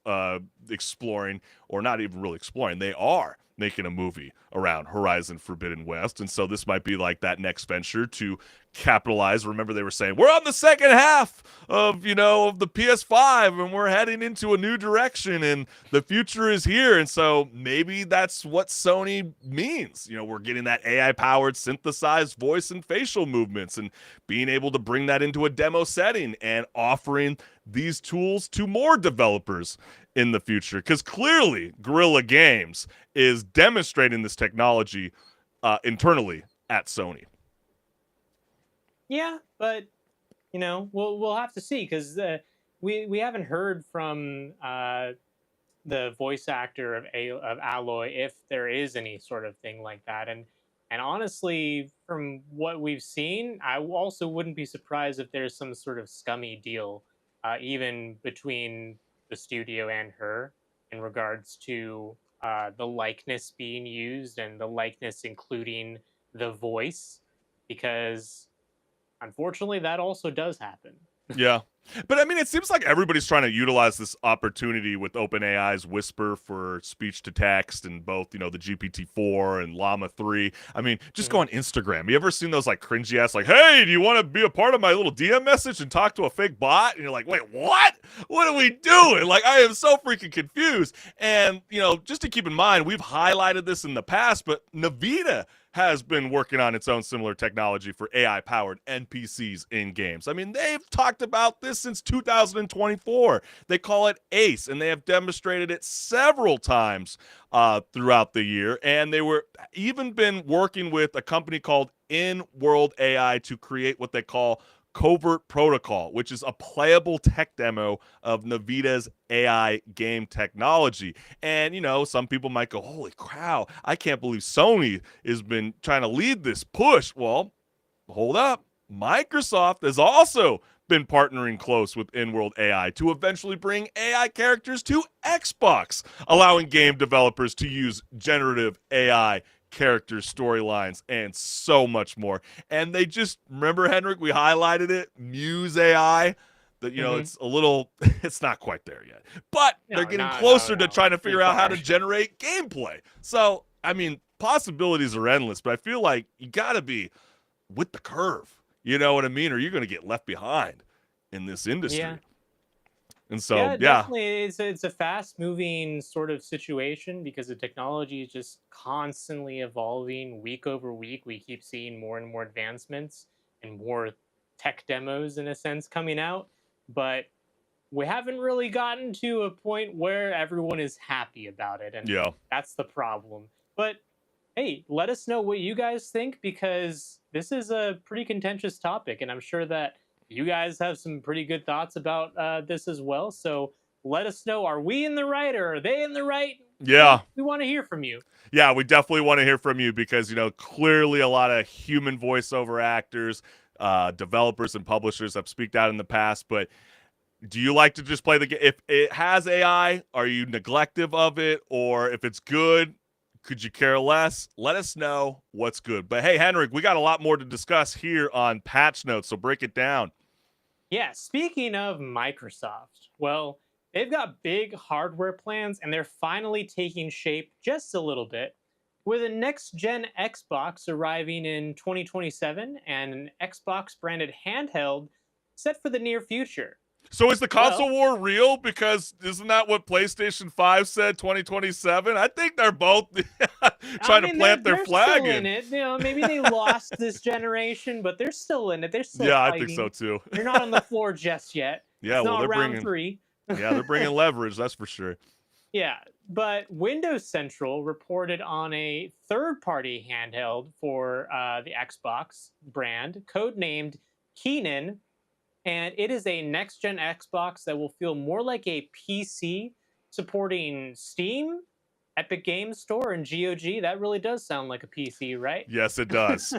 [SPEAKER 2] exploring, or not even really exploring, they are making a movie around Horizon Forbidden West. And so this might be like that next venture to capitalize. Remember, they were saying, we're on the second half of the PS5 and we're heading into a new direction and the future is here. And so maybe that's what Sony means. We're getting that AI powered synthesized voice and facial movements and being able to bring that into a demo setting and offering these tools to more developers in the future, because clearly Guerrilla Games is demonstrating this technology internally at Sony.
[SPEAKER 3] Yeah, but we'll have to see, because we haven't heard from the voice actor of Alloy if there is any sort of thing like that. And honestly, from what we've seen, I also wouldn't be surprised if there's some sort of scummy deal, even between the studio and her, in regards to the likeness being used, and the likeness including the voice, because unfortunately that also does happen.
[SPEAKER 2] Yeah. But I mean, it seems like everybody's trying to utilize this opportunity with OpenAI's Whisper for speech to text and both, the GPT-4 and Llama 3. I mean, just go
[SPEAKER 3] Mhm.
[SPEAKER 2] on Instagram. You ever seen those like cringy ass, like, hey, do you want to be a part of my little DM message and talk to a fake bot? And you're like, wait, what? What are we doing? Like, I am so freaking confused. And, just to keep in mind, we've highlighted this in the past, but Nvidia has been working on its own similar technology for AI-powered NPCs in games. I mean, they've talked about this since 2024. They call it ACE, and they have demonstrated it several times throughout the year. And they were even been working with a company called In-World AI to create what they call Covert Protocol, which is a playable tech demo of Nvidia's AI game technology. And, some people might go, holy cow, I can't believe Sony has been trying to lead this push. Well, hold up. Microsoft has also been partnering close with In-World AI to eventually bring AI characters to Xbox, allowing game developers to use generative AI characters, storylines, and so much more. And they just, remember, HenricK, we highlighted it, Muse AI, that,
[SPEAKER 3] Mhm.
[SPEAKER 2] it's a little, it's not quite there yet. But they're
[SPEAKER 3] No,
[SPEAKER 2] getting
[SPEAKER 3] no, no,
[SPEAKER 2] closer to
[SPEAKER 3] no.
[SPEAKER 2] trying to
[SPEAKER 3] Too
[SPEAKER 2] figure out how
[SPEAKER 3] far.
[SPEAKER 2] to generate gameplay. So, I mean, possibilities are endless, but I feel like you got to be with the curve. You know what I mean? Or you're going to get left behind in this
[SPEAKER 3] Yeah.
[SPEAKER 2] industry. And so,
[SPEAKER 3] Yeah,
[SPEAKER 2] yeah,
[SPEAKER 3] definitely. It's a fast moving sort of situation, because the technology is just constantly evolving week over week. We keep seeing more and more advancements and more tech demos, in a sense, coming out. But we haven't really gotten to a point where everyone is happy about it. And
[SPEAKER 2] yeah,
[SPEAKER 3] that's the problem. But hey, let us know what you guys think, because this is a pretty contentious topic, and I'm sure that you guys have some pretty good thoughts about this as well. So let us know: are we in the right, or are they in the right?
[SPEAKER 2] Yeah.
[SPEAKER 3] we want to hear from you.
[SPEAKER 2] Yeah, we definitely want to hear from you because, clearly a lot of human voiceover actors, developers, and publishers have speaked out in the past. But do you like to just play the game? If it has AI, are you neglective of it? Or if it's good, could you care less? Let us know what's good. But hey, HenricK, we got a lot more to discuss here on Patch Notes, so break it down.
[SPEAKER 3] Yeah, speaking of Microsoft, well, they've got big hardware plans and they're finally taking shape just a little bit with a next gen Xbox arriving in 2027 and an Xbox branded handheld set for the near future.
[SPEAKER 2] So is the console
[SPEAKER 3] Well,
[SPEAKER 2] war real? Because isn't that what PlayStation 5 said, 2027? I think they're both trying to plant their
[SPEAKER 3] they're
[SPEAKER 2] flag
[SPEAKER 3] still in
[SPEAKER 2] in.
[SPEAKER 3] it. Maybe they lost this generation, but they're still in it. They're still
[SPEAKER 2] Yeah, I
[SPEAKER 3] fighting.
[SPEAKER 2] think so too.
[SPEAKER 3] They're not on the floor just yet.
[SPEAKER 2] Yeah,
[SPEAKER 3] It's
[SPEAKER 2] well,
[SPEAKER 3] not
[SPEAKER 2] they're
[SPEAKER 3] round
[SPEAKER 2] bringing
[SPEAKER 3] 3.
[SPEAKER 2] Yeah, they're bringing leverage, that's for sure.
[SPEAKER 3] Yeah, but Windows Central reported on a third-party handheld for the Xbox brand, codenamed Keenan, and it is a next-gen Xbox that will feel more like a PC, supporting Steam, Epic Games Store, and GOG. That really does sound like a PC, right?
[SPEAKER 2] Yes, it does.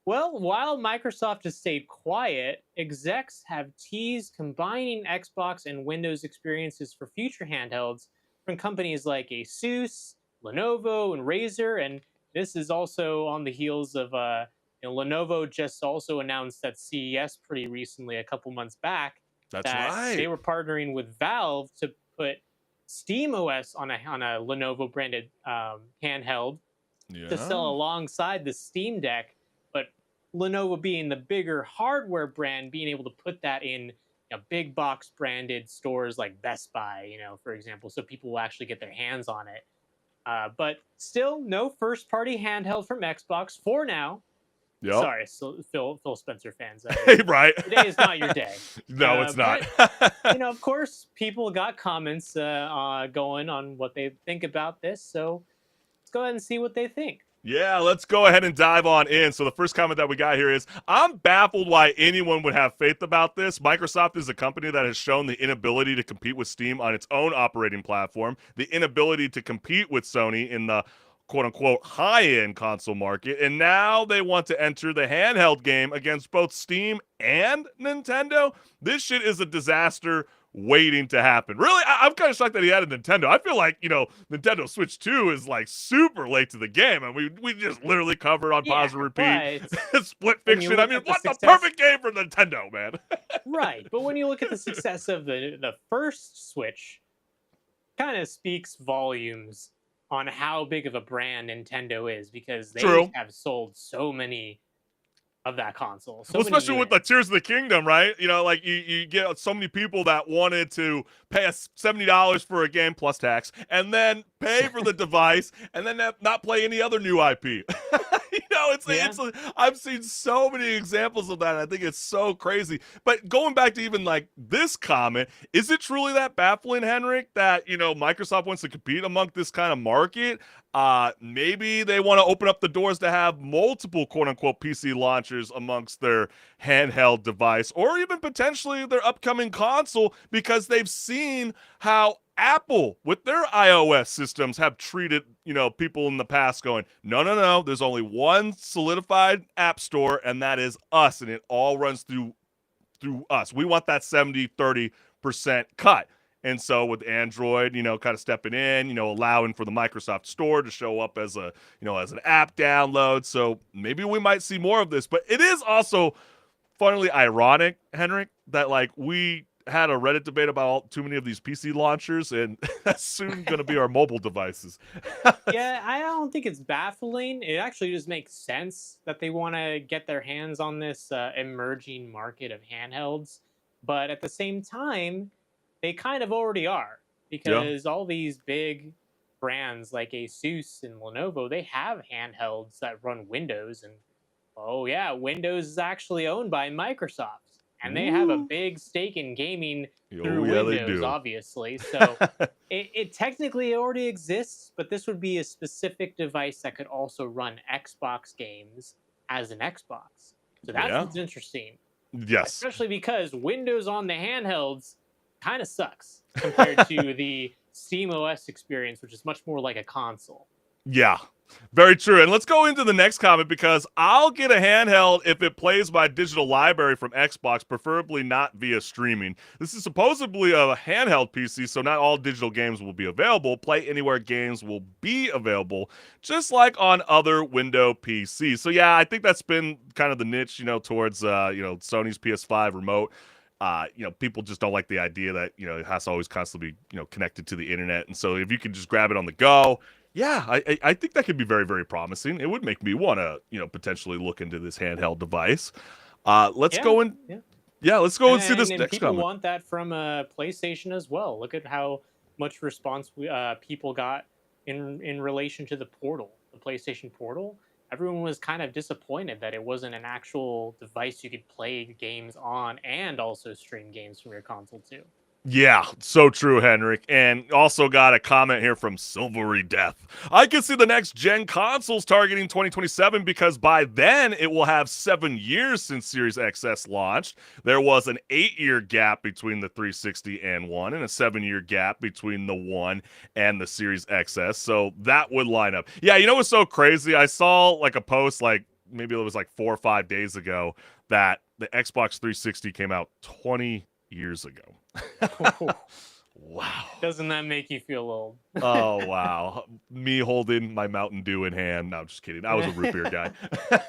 [SPEAKER 3] Well, while Microsoft has stayed quiet, execs have teased combining Xbox and Windows experiences for future handhelds from companies like Asus, Lenovo, and Razer. And this is also on the heels of Lenovo just also announced at CES pretty recently, a couple months back,
[SPEAKER 2] That's
[SPEAKER 3] that
[SPEAKER 2] right.
[SPEAKER 3] they were partnering with Valve to put Steam OS on a Lenovo branded handheld to sell alongside the Steam Deck, but Lenovo being the bigger hardware brand, being able to put that in big box branded stores like Best Buy, for example, so people will actually get their hands on it. But still, no first party handheld from Xbox for now.
[SPEAKER 2] Yep.
[SPEAKER 3] Sorry, Phil Spencer fans.
[SPEAKER 2] Right.
[SPEAKER 3] Today is not your day.
[SPEAKER 2] No, it's not.
[SPEAKER 3] But, of course, people got comments going on what they think about this. So let's go ahead and see what they think.
[SPEAKER 2] Yeah, let's go ahead and dive on in. So the first comment that we got here is, I'm baffled why anyone would have faith about this. Microsoft is a company that has shown the inability to compete with Steam on its own operating platform, the inability to compete with Sony in the quote-unquote high-end console market, and now they want to enter the handheld game against both Steam and Nintendo. This shit is a disaster waiting to happen. Really, I'm kind of shocked that he had a Nintendo. I feel like, Nintendo Switch 2 is like super late to the game, and we just literally covered on pause and repeat Split Fiction. I mean, what the perfect game for Nintendo, man.
[SPEAKER 3] Right, but when you look at the success of the first Switch, kind of speaks volumes on how big of a brand Nintendo is, because they have sold so many of that console.
[SPEAKER 2] Well, especially with the Tears of the Kingdom, right? Like you get so many people that wanted to pay us $70 for a game plus tax, and then pay for the device, and then not play any other new IP. I've seen so many examples of that. I think it's so crazy. But going back to even like this comment, is it truly that baffling, HenricK, that Microsoft wants to compete among this kind of market? Maybe they want to open up the doors to have multiple quote-unquote PC launchers amongst their handheld device, or even potentially their upcoming console, because they've seen how Apple with their iOS systems have treated people in the past, going, no, there's only one solidified app store, and that is us, and it all runs through us. We want that 70-30% cut. And so with Android, kind of stepping in, allowing for the Microsoft Store to show up as as an app download. So maybe we might see more of this. But it is also funnily ironic, HenricK, that like we had a Reddit debate about too many of these PC launchers, and that's soon going to be our mobile devices.
[SPEAKER 3] Yeah, I don't think it's baffling. It actually just makes sense that they want to get their hands on this emerging market of handhelds. But at the same time, they kind of already are, because all these big brands like Asus and Lenovo, they have handhelds that run Windows. And Windows is actually owned by Microsoft. And they have a big stake in gaming through Windows, obviously. So it technically already exists, but this would be a specific device that could also run Xbox games as an Xbox. So that's what's interesting.
[SPEAKER 2] Yes.
[SPEAKER 3] Especially because Windows on the handhelds kind of sucks compared to the Steam OS experience, which is much more like a console.
[SPEAKER 2] Yeah, very true. And let's go into the next comment, because I'll get a handheld if it plays my digital library from Xbox, preferably not via streaming. This is supposedly a handheld PC, so not all digital games will be available. Play Anywhere games will be available, just like on other Windows PCs. So yeah, I think that's been kind of the niche, towards Sony's PS5 remote. People just don't like the idea that, it has to always constantly be, connected to the internet. And so if you can just grab it on the go, yeah, I think that could be very, very promising. It would make me want to, potentially look into this handheld device. Let's go and let's go and see this next
[SPEAKER 3] people
[SPEAKER 2] comment.
[SPEAKER 3] want that from PlayStation as well. Look at how much response people got in relation to the Portal, the PlayStation Portal. Everyone was kind of disappointed that it wasn't an actual device you could play games on and also stream games from your console too.
[SPEAKER 2] Yeah, so true, HenricK. And also got a comment here from Silvery Death. I can see the next gen consoles targeting 2027 because by then it will have 7 years since Series XS launched. There was an 8-year gap between the 360 and One, and a 7-year gap between the One and the Series XS. So that would line up. Yeah, what's so crazy? I saw like a post maybe it was 4 or 5 days ago that the Xbox 360 came out 20 years ago. Wow.
[SPEAKER 3] Doesn't that make you feel old?
[SPEAKER 2] Oh, wow. Me holding my Mountain Dew in hand. No, I'm just kidding. I was a root beer guy.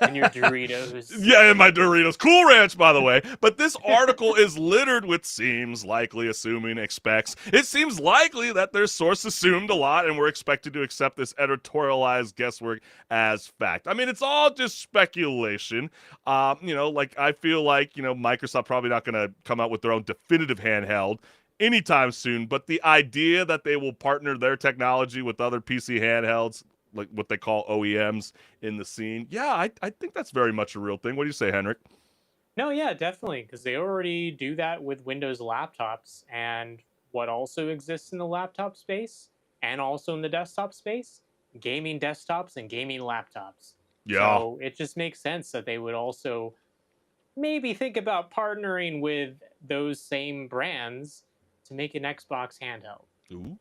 [SPEAKER 3] And your Doritos.
[SPEAKER 2] Yeah, and my Doritos. Cool Ranch, by the way. But this article is littered with seems, likely, assuming, expects. It seems likely that their source assumed a lot and were expected to accept this editorialized guesswork as fact. I mean, it's all just speculation. I feel like, Microsoft probably not going to come out with their own definitive handheld anytime soon, but the idea that they will partner their technology with other PC handhelds, like what they call OEMs in the scene, yeah, I think that's very much a real thing. What do you say, HenricK?
[SPEAKER 3] No, yeah, definitely, because they already do that with Windows laptops, and what also exists in the laptop space and also in the desktop space, gaming desktops and gaming laptops.
[SPEAKER 2] Yeah.
[SPEAKER 3] So it just makes sense that they would also maybe think about partnering with those same brands to make an Xbox handheld.
[SPEAKER 2] Ooh,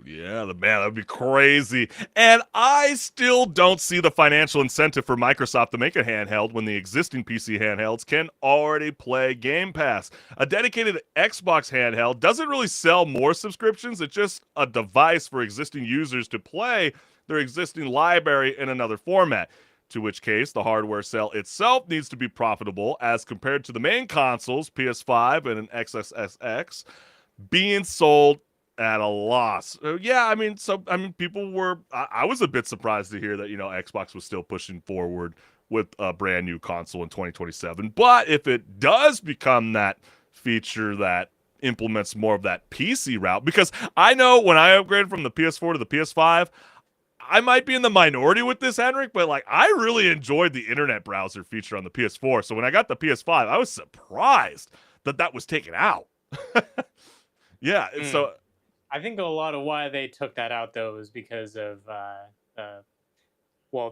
[SPEAKER 2] yeah, that'd be crazy. And I still don't see the financial incentive for Microsoft to make a handheld when the existing PC handhelds can already play Game Pass. A dedicated Xbox handheld doesn't really sell more subscriptions. It's just a device for existing users to play their existing library in another format. To which case, the hardware sale itself needs to be profitable as compared to the main consoles, PS5 and an XSSX, being sold at a loss. Yeah, people were. I was a bit surprised to hear that Xbox was still pushing forward with a brand new console in 2027. But if it does become that feature that implements more of that PC route, because I know when I upgraded from the PS4 to the PS5, I might be in the minority with this, HenricK, but I really enjoyed the internet browser feature on the PS4. So when I got the PS5, I was surprised that was taken out. Yeah, so
[SPEAKER 3] I think a lot of why they took that out though is because of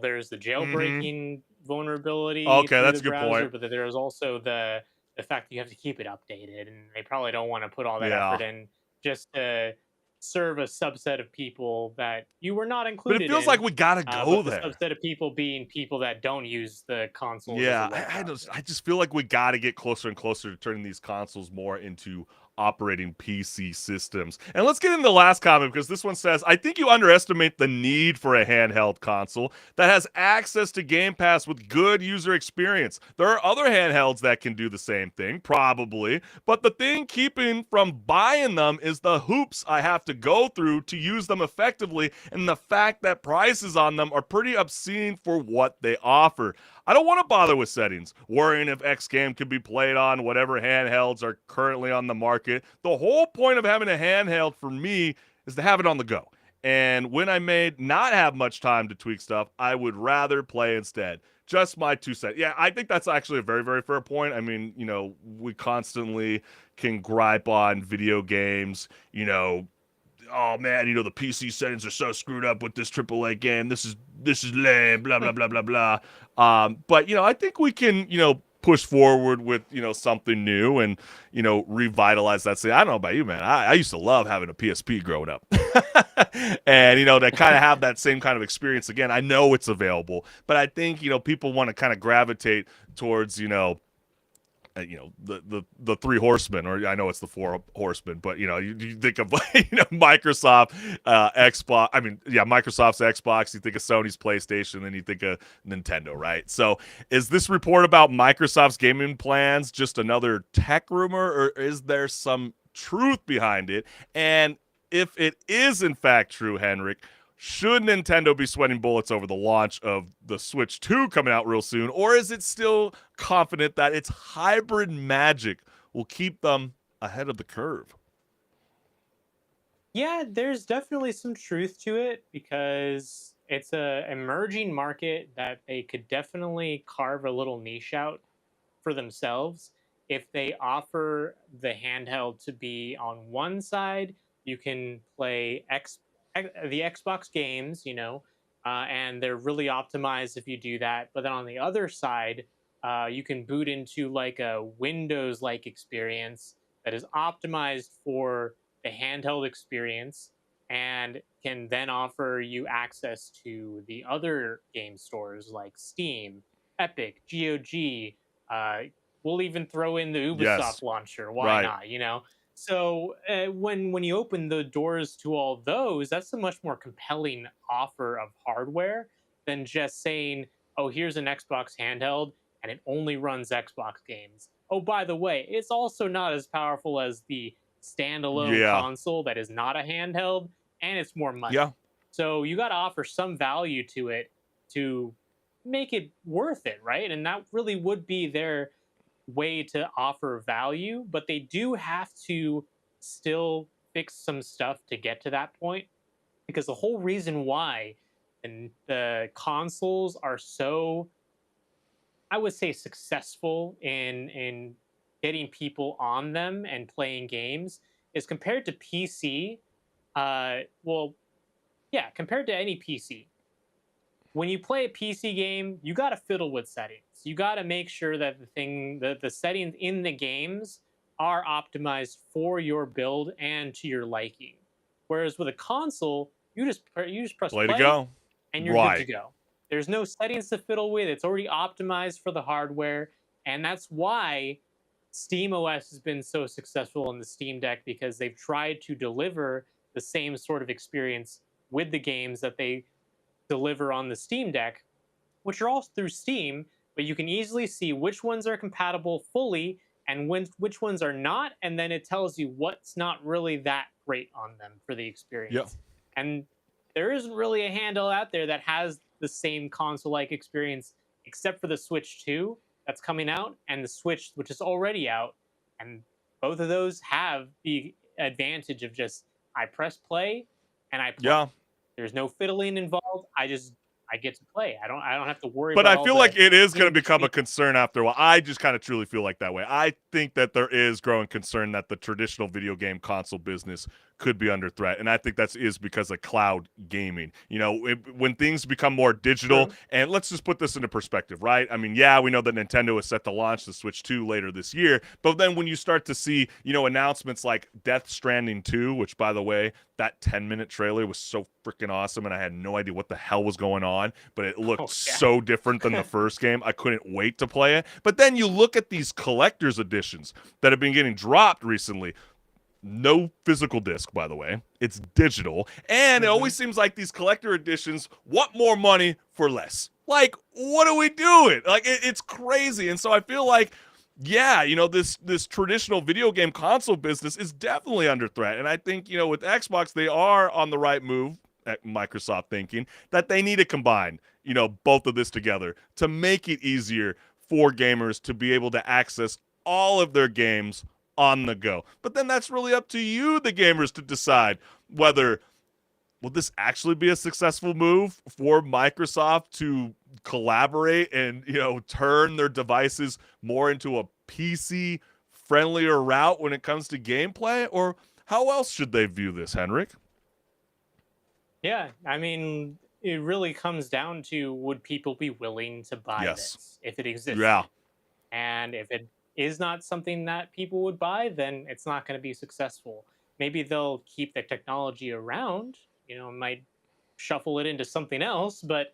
[SPEAKER 3] there's the jailbreaking vulnerability.
[SPEAKER 2] Okay, that's a good
[SPEAKER 3] browser,
[SPEAKER 2] point.
[SPEAKER 3] But there's also the fact that you have to keep it updated, and they probably don't want to put all that effort in just to serve a subset of people that you were not included.
[SPEAKER 2] But it feels
[SPEAKER 3] in,
[SPEAKER 2] like we gotta go there.
[SPEAKER 3] The subset of people being people that don't use the console.
[SPEAKER 2] Yeah, I just feel like we gotta get closer and closer to turning these consoles more into operating PC systems. And let's get into the last comment, because this one says, I think you underestimate the need for a handheld console that has access to Game Pass with good user experience. There are other handhelds that can do the same thing, probably, but the thing keeping from buying them is the hoops I have to go through to use them effectively, and the fact that prices on them are pretty obscene for what they offer. I don't want to bother with settings, worrying if X game can be played on whatever handhelds are currently on the market. The whole point of having a handheld for me is to have it on the go. And when I may not have much time to tweak stuff, I would rather play instead. Just my 2 cents. Yeah, I think that's actually a very, very fair point. I mean, we constantly can gripe on video games, oh man, the PC settings are so screwed up with this AAA game. This is lame, blah, blah, blah, blah, blah. But, I think we can, push forward with, something new and, revitalize that scene. I don't know about you, man. I used to love having a PSP growing up. And, to kind of have that same kind of experience again. I know it's available, but I think, people want to kind of gravitate towards, the three horsemen, or I know it's the four horsemen, but you think of Microsoft, Xbox. I mean, yeah, Microsoft's Xbox. You think of Sony's PlayStation, then you think of Nintendo, right? So, is this report about Microsoft's gaming plans just another tech rumor, or is there some truth behind it? And if it is in fact true, HenricK, should Nintendo be sweating bullets over the launch of the Switch 2 coming out real soon, or is it still confident that its hybrid magic will keep them ahead of the curve?
[SPEAKER 3] Yeah, there's definitely some truth to it because it's a emerging market that they could definitely carve a little niche out for themselves. If they offer the handheld to be on one side, you can play the Xbox games, and they're really optimized if you do that. But then on the other side, you can boot into like a Windows-like experience that is optimized for the handheld experience and can then offer you access to the other game stores like Steam, Epic, GOG. We'll even throw in the
[SPEAKER 2] Yes.
[SPEAKER 3] Ubisoft launcher. Why
[SPEAKER 2] Right.
[SPEAKER 3] not? So when you open the doors to all those, that's a much more compelling offer of hardware than just saying, "Oh, here's an Xbox handheld, and it only runs Xbox games. Oh, by the way, it's also not as powerful as the standalone
[SPEAKER 2] Yeah.
[SPEAKER 3] console that is not a handheld, and it's more money."
[SPEAKER 2] Yeah.
[SPEAKER 3] So you got to offer some value to it to make it worth it, right? And that really would be their way to offer value, but they do have to still fix some stuff to get to that point, because the whole reason why the consoles are so, I would say, successful in getting people on them and playing games is compared to PC. Well, yeah, compared to any PC, when you play a PC game, you got to fiddle with settings. You got to make sure that the settings in the games are optimized for your build and to your liking. Whereas with a console, you just press
[SPEAKER 2] Play to
[SPEAKER 3] play
[SPEAKER 2] go.
[SPEAKER 3] and you're good to
[SPEAKER 2] Right.
[SPEAKER 3] go. There's no settings to fiddle with. It's already optimized for the hardware, and that's why SteamOS has been so successful on the Steam Deck, because they've tried to deliver the same sort of experience with the games that they deliver on the Steam Deck, which are all through Steam, but you can easily see which ones are compatible fully and which ones are not, and then it tells you what's not really that great on them for the
[SPEAKER 2] Yeah.
[SPEAKER 3] experience. And there isn't really a handle out there that has the same console-like experience except for the Switch 2 that's coming out and the Switch, which is already out. And both of those have the advantage of just, I press play and I play.
[SPEAKER 2] Yeah.
[SPEAKER 3] There's no fiddling involved. I get to play. I don't have to worry
[SPEAKER 2] But
[SPEAKER 3] about
[SPEAKER 2] I
[SPEAKER 3] all
[SPEAKER 2] feel
[SPEAKER 3] the
[SPEAKER 2] like it is going to
[SPEAKER 3] in
[SPEAKER 2] become a
[SPEAKER 3] between.
[SPEAKER 2] concern after a while. I just kind of truly feel like that way. I think that there is growing concern that the traditional video game console business could be under threat, and I think that is because of cloud gaming. When things become more digital,
[SPEAKER 3] True.
[SPEAKER 2] and let's just put this into perspective, right? I mean, yeah, we know that Nintendo is set to launch the Switch 2 later this year, but then when you start to see, announcements like Death Stranding 2, which, by the way, that 10-minute trailer was so freaking awesome, and I had no idea what the hell was going on, but it looked
[SPEAKER 3] Oh yeah.
[SPEAKER 2] so different than the first game. I couldn't wait to play it. But then you look at these collector's editions that have been getting dropped recently. No physical disc, by the way. It's digital. And it always seems like these collector editions want more money for less. Like, what are we doing? Like, it's crazy. And so I feel like, yeah, this traditional video game console business is definitely under threat. And I think, with Xbox, they are on the right move, at Microsoft thinking, that they need to combine, both of this together to make it easier for gamers to be able to access all of their games on the go. But then that's really up to you, the gamers, to decide whether will this actually be a successful move for Microsoft to collaborate and, turn their devices more into a PC friendlier route when it comes to gameplay, or how else should they view this, HenricK?
[SPEAKER 3] Yeah, I mean, it really comes down to, would people be willing to buy
[SPEAKER 2] Yes.
[SPEAKER 3] this if it existed?
[SPEAKER 2] Yeah.
[SPEAKER 3] And if it is not something that people would buy, then it's not going to be successful. Maybe they'll keep the technology around, might shuffle it into something else, but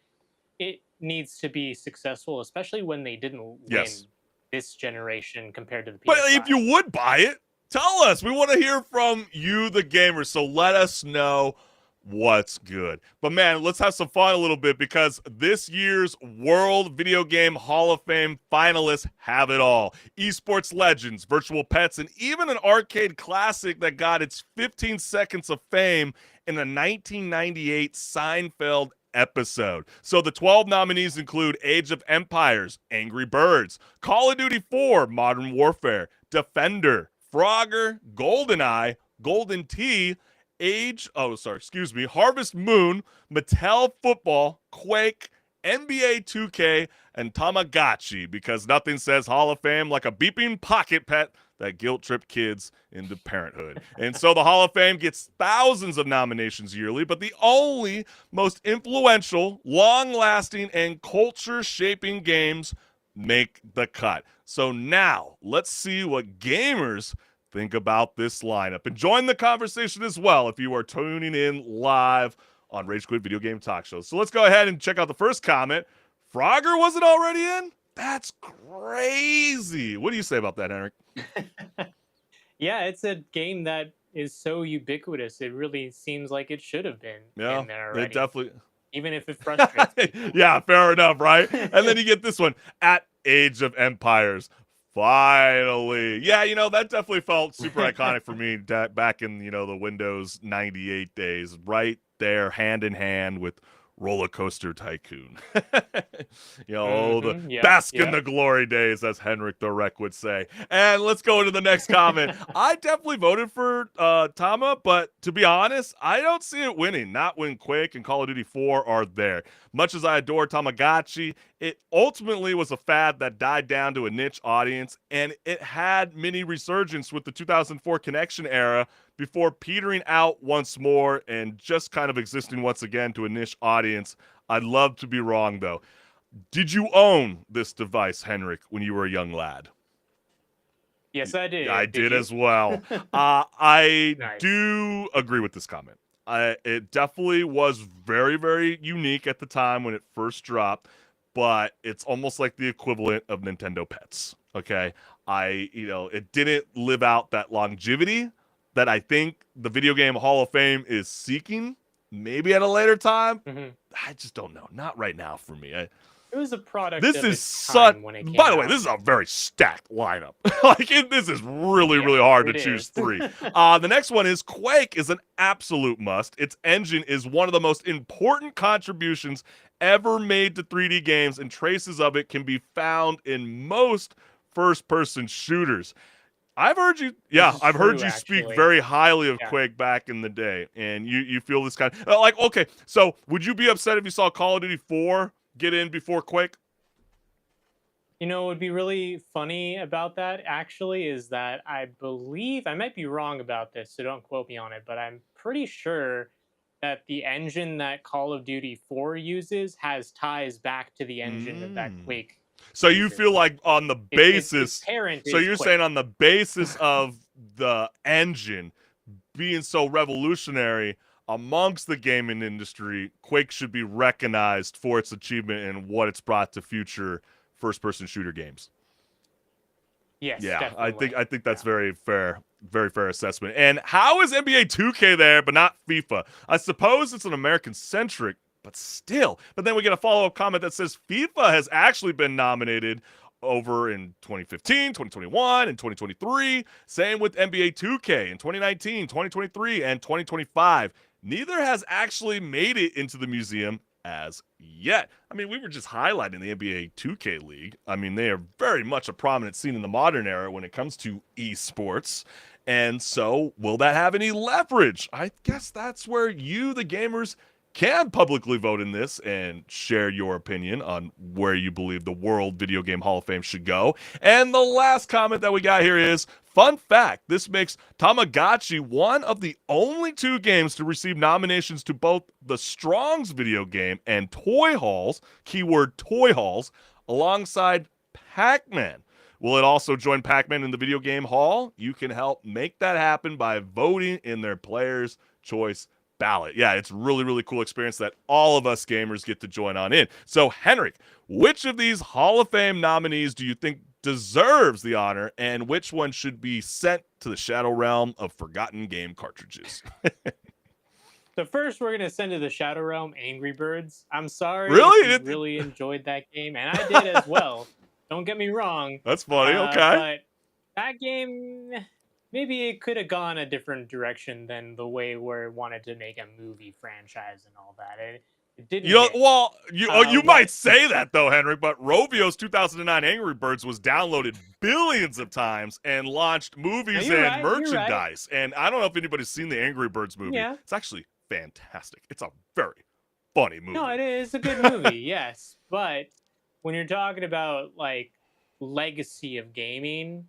[SPEAKER 3] it needs to be successful, especially when they didn't win
[SPEAKER 2] Yes.
[SPEAKER 3] this generation compared to the
[SPEAKER 2] But
[SPEAKER 3] PS5.
[SPEAKER 2] if you would buy it, tell us. We want to hear from you, the gamer. So let us know what's good. But man, let's have some fun a little bit because this year's World Video Game Hall of Fame finalists have it all. Esports legends, virtual pets, and even an arcade classic that got its 15 seconds of fame in a 1998 Seinfeld episode. So the 12 nominees include Age of Empires, Angry Birds, Call of Duty 4, Modern Warfare, Defender, Frogger, GoldenEye, Golden Tee, Harvest Moon, Mattel Football, Quake, NBA 2K, and Tamagotchi, because nothing says Hall of Fame like a beeping pocket pet that guilt-trip kids into parenthood. And so the Hall of Fame gets thousands of nominations yearly, but the only most influential, long-lasting, and culture-shaping games make the cut. So now, let's see what gamers think about this lineup. And join the conversation as well if you are tuning in live on Rage Quit Video Game Talk Show. So let's go ahead and check out the first comment. Frogger wasn't already in? That's crazy. What do you say about that, Henrik?
[SPEAKER 3] Yeah, it's a game that is so ubiquitous. It really seems like it should have been in there already.
[SPEAKER 2] It definitely.
[SPEAKER 3] Even if it frustrates people.
[SPEAKER 2] Yeah, fair enough, right? And then you get this one, at Age of Empires. Finally. Yeah, that definitely felt super iconic for me back in, the Windows 98 days. Right there, hand in hand with Roller Coaster Tycoon. Bask in the glory days, as HenricK the Wreck would say. And let's go into the next comment. I definitely voted for Tama, but to be honest, I don't see it winning. Not when Quake and Call of Duty 4 are there. Much as I adore Tamagotchi, it ultimately was a fad that died down to a niche audience, and it had mini resurgence with the 2004 Connection era before petering out once more and just kind of existing once again to a niche audience. I'd love to be wrong, though. Did you own this device, HenricK, when you were a young lad?
[SPEAKER 3] Yes, I did.
[SPEAKER 2] I did as well. I
[SPEAKER 3] Nice.
[SPEAKER 2] do agree with this comment. It definitely was very, very unique at the time when it first dropped, but it's almost like the equivalent of Nintendo Pets. Okay, it didn't live out that longevity that I think the Video Game Hall of Fame is seeking. Maybe at a later time.
[SPEAKER 3] Mm-hmm.
[SPEAKER 2] I just don't know. Not right now for me.
[SPEAKER 3] It was a product.
[SPEAKER 2] This
[SPEAKER 3] of
[SPEAKER 2] is
[SPEAKER 3] its
[SPEAKER 2] such.
[SPEAKER 3] time when it came
[SPEAKER 2] By the way,
[SPEAKER 3] out.
[SPEAKER 2] this is a very stacked lineup. This is really, really hard to choose three. The next one is Quake is an absolute must. Its engine is one of the most important contributions ever made to 3D games, and traces of it can be found in most first-person shooters. I've heard you. Yeah, I've heard you speak very highly of Quake back in the day, and you feel this kind of okay. So, would you be upset if you saw Call of Duty 4 get in before Quake?
[SPEAKER 3] What would be really funny about that actually is that I believe, I might be wrong about this, so don't quote me on it, but I'm pretty sure that the engine that Call of Duty 4 uses has ties back to the engine of that Quake.
[SPEAKER 2] So you feel like on the basis,
[SPEAKER 3] so
[SPEAKER 2] you're
[SPEAKER 3] Quake.
[SPEAKER 2] saying on the basis of the engine being so revolutionary amongst the gaming industry, Quake should be recognized for its achievement and what it's brought to future first-person shooter games.
[SPEAKER 3] Yes,
[SPEAKER 2] yeah,
[SPEAKER 3] definitely.
[SPEAKER 2] I think that's very fair assessment. And how is NBA 2K there but not FIFA? I suppose it's an American-centric, but still. But then we get a follow-up comment that says FIFA has actually been nominated over in 2015, 2021, and 2023. Same with NBA 2K in 2019, 2023, and 2025. Neither has actually made it into the museum as yet. I mean, we were just highlighting the NBA 2K League. I mean, they are very much a prominent scene in the modern era when it comes to esports. And so, will that have any leverage? I guess that's where you, the gamers, can publicly vote in this and share your opinion on where you believe the World Video Game Hall of Fame should go. And the last comment that we got here is, fun fact, this makes Tamagotchi one of the only two games to receive nominations to both the Strong's video game and Toy Halls, keyword Toy Halls, alongside Pac-Man. Will it also join Pac-Man in the video game hall? You can help make that happen by voting in their Player's Choice ballot. Yeah, it's really, really cool experience that all of us gamers get to join on in. So, HenricK, which of these Hall of Fame nominees do you think deserves the honor, and which one should be sent to the Shadow Realm of forgotten game cartridges?
[SPEAKER 3] So first, we're gonna send to the Shadow Realm Angry Birds. I'm sorry
[SPEAKER 2] Really?
[SPEAKER 3] if you really enjoyed that game, and I did as well. Don't get me wrong.
[SPEAKER 2] That's funny. Okay.
[SPEAKER 3] But that game, maybe it could have gone a different direction than the way where it wanted to make a movie franchise and all that. It didn't.
[SPEAKER 2] You know,
[SPEAKER 3] hit.
[SPEAKER 2] well, you
[SPEAKER 3] Well-
[SPEAKER 2] might say that though, HenricK, but Rovio's 2009 Angry Birds was downloaded billions of times and launched movies
[SPEAKER 3] you're
[SPEAKER 2] and
[SPEAKER 3] right, you're right.
[SPEAKER 2] merchandise. And I don't know if anybody's seen the Angry Birds movie.
[SPEAKER 3] Yeah.
[SPEAKER 2] It's actually fantastic. It's a very funny movie.
[SPEAKER 3] No, it is a good movie, yes. But when you're talking about like legacy of gaming,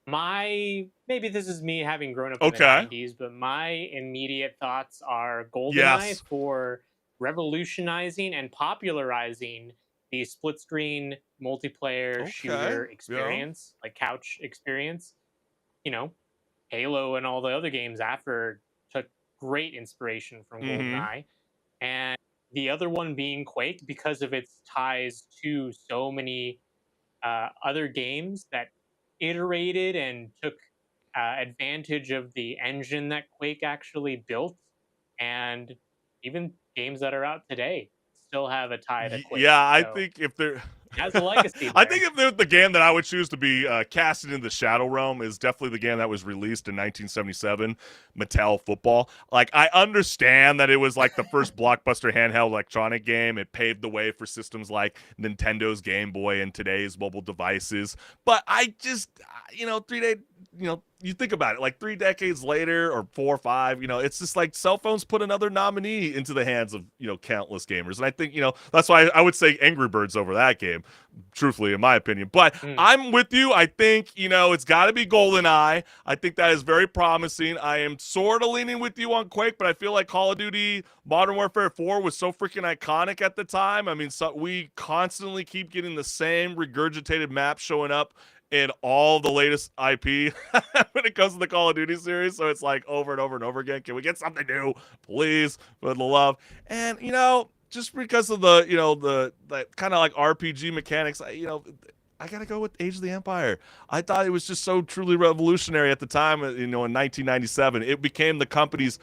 [SPEAKER 3] maybe this is me having grown up in the 90s, but my immediate thoughts are GoldenEye
[SPEAKER 2] Yes.
[SPEAKER 3] for revolutionizing and popularizing the split screen multiplayer shooter
[SPEAKER 2] Yeah.
[SPEAKER 3] experience, like couch experience. You know, Halo and all the other games after took great inspiration from GoldenEye. And the other one being Quake because of its ties to so many other games that iterated and took advantage of the engine that Quake actually built. And even games that are out today still have a tie to Quake.
[SPEAKER 2] Yeah, I
[SPEAKER 3] So
[SPEAKER 2] think if they're
[SPEAKER 3] it has a legacy
[SPEAKER 2] I
[SPEAKER 3] there.
[SPEAKER 2] think if the game that I would choose to be casted in the Shadow Realm is definitely the game that was released in 1977, Mattel Football. Like, I understand that it was like the first blockbuster handheld electronic game. It paved the way for systems like Nintendo's Game Boy and today's mobile devices. But I just, you think about it, like 3 decades later or 4 or 5, it's just like cell phones put another nominee into the hands of, countless gamers. And I think, that's why I would say Angry Birds over that game, truthfully, in my opinion. But I'm with you. I think, it's got to be GoldenEye. I think that is very promising. I am sort of leaning with you on Quake, but I feel like Call of Duty Modern Warfare 4 was so freaking iconic at the time. I mean, we constantly keep getting the same regurgitated map showing up in all the latest IP when it comes to the Call of Duty series. So it's like over and over and over again. Can we get something new, please, for the love? And, just because of the kind of like RPG mechanics, I got to go with Age of the Empire. I thought it was just so truly revolutionary at the time, in 1997. It became the company's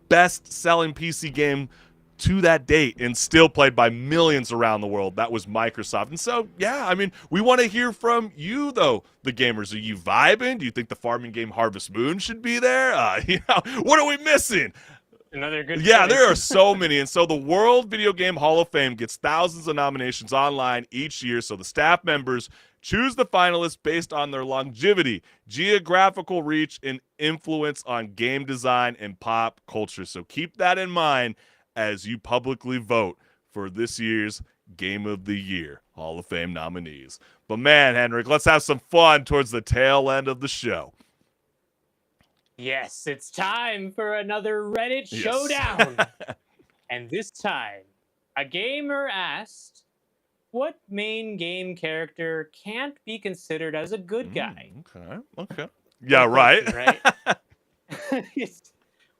[SPEAKER 2] best-selling PC game to that date and still played by millions around the world. That was Microsoft. And so, yeah, I mean, we want to hear from you, though, the gamers. Are you vibing? Do you think the farming game Harvest Moon should be there? What are we missing?
[SPEAKER 3] Another good
[SPEAKER 2] Yeah,
[SPEAKER 3] choice.
[SPEAKER 2] there are so many. And so the World Video Game Hall of Fame gets thousands of nominations online each year. So the staff members choose the finalists based on their longevity, geographical reach, and influence on game design and pop culture. So keep that in mind as you publicly vote for this year's Game of the Year Hall of Fame nominees. But man, HenricK, let's have some fun towards the tail end of the show.
[SPEAKER 3] Yes, it's time for another Reddit
[SPEAKER 2] Yes.
[SPEAKER 3] showdown. And this time, a gamer asked, what main game character can't be considered as a good guy?
[SPEAKER 2] Okay. Yeah, right.
[SPEAKER 3] Question, right?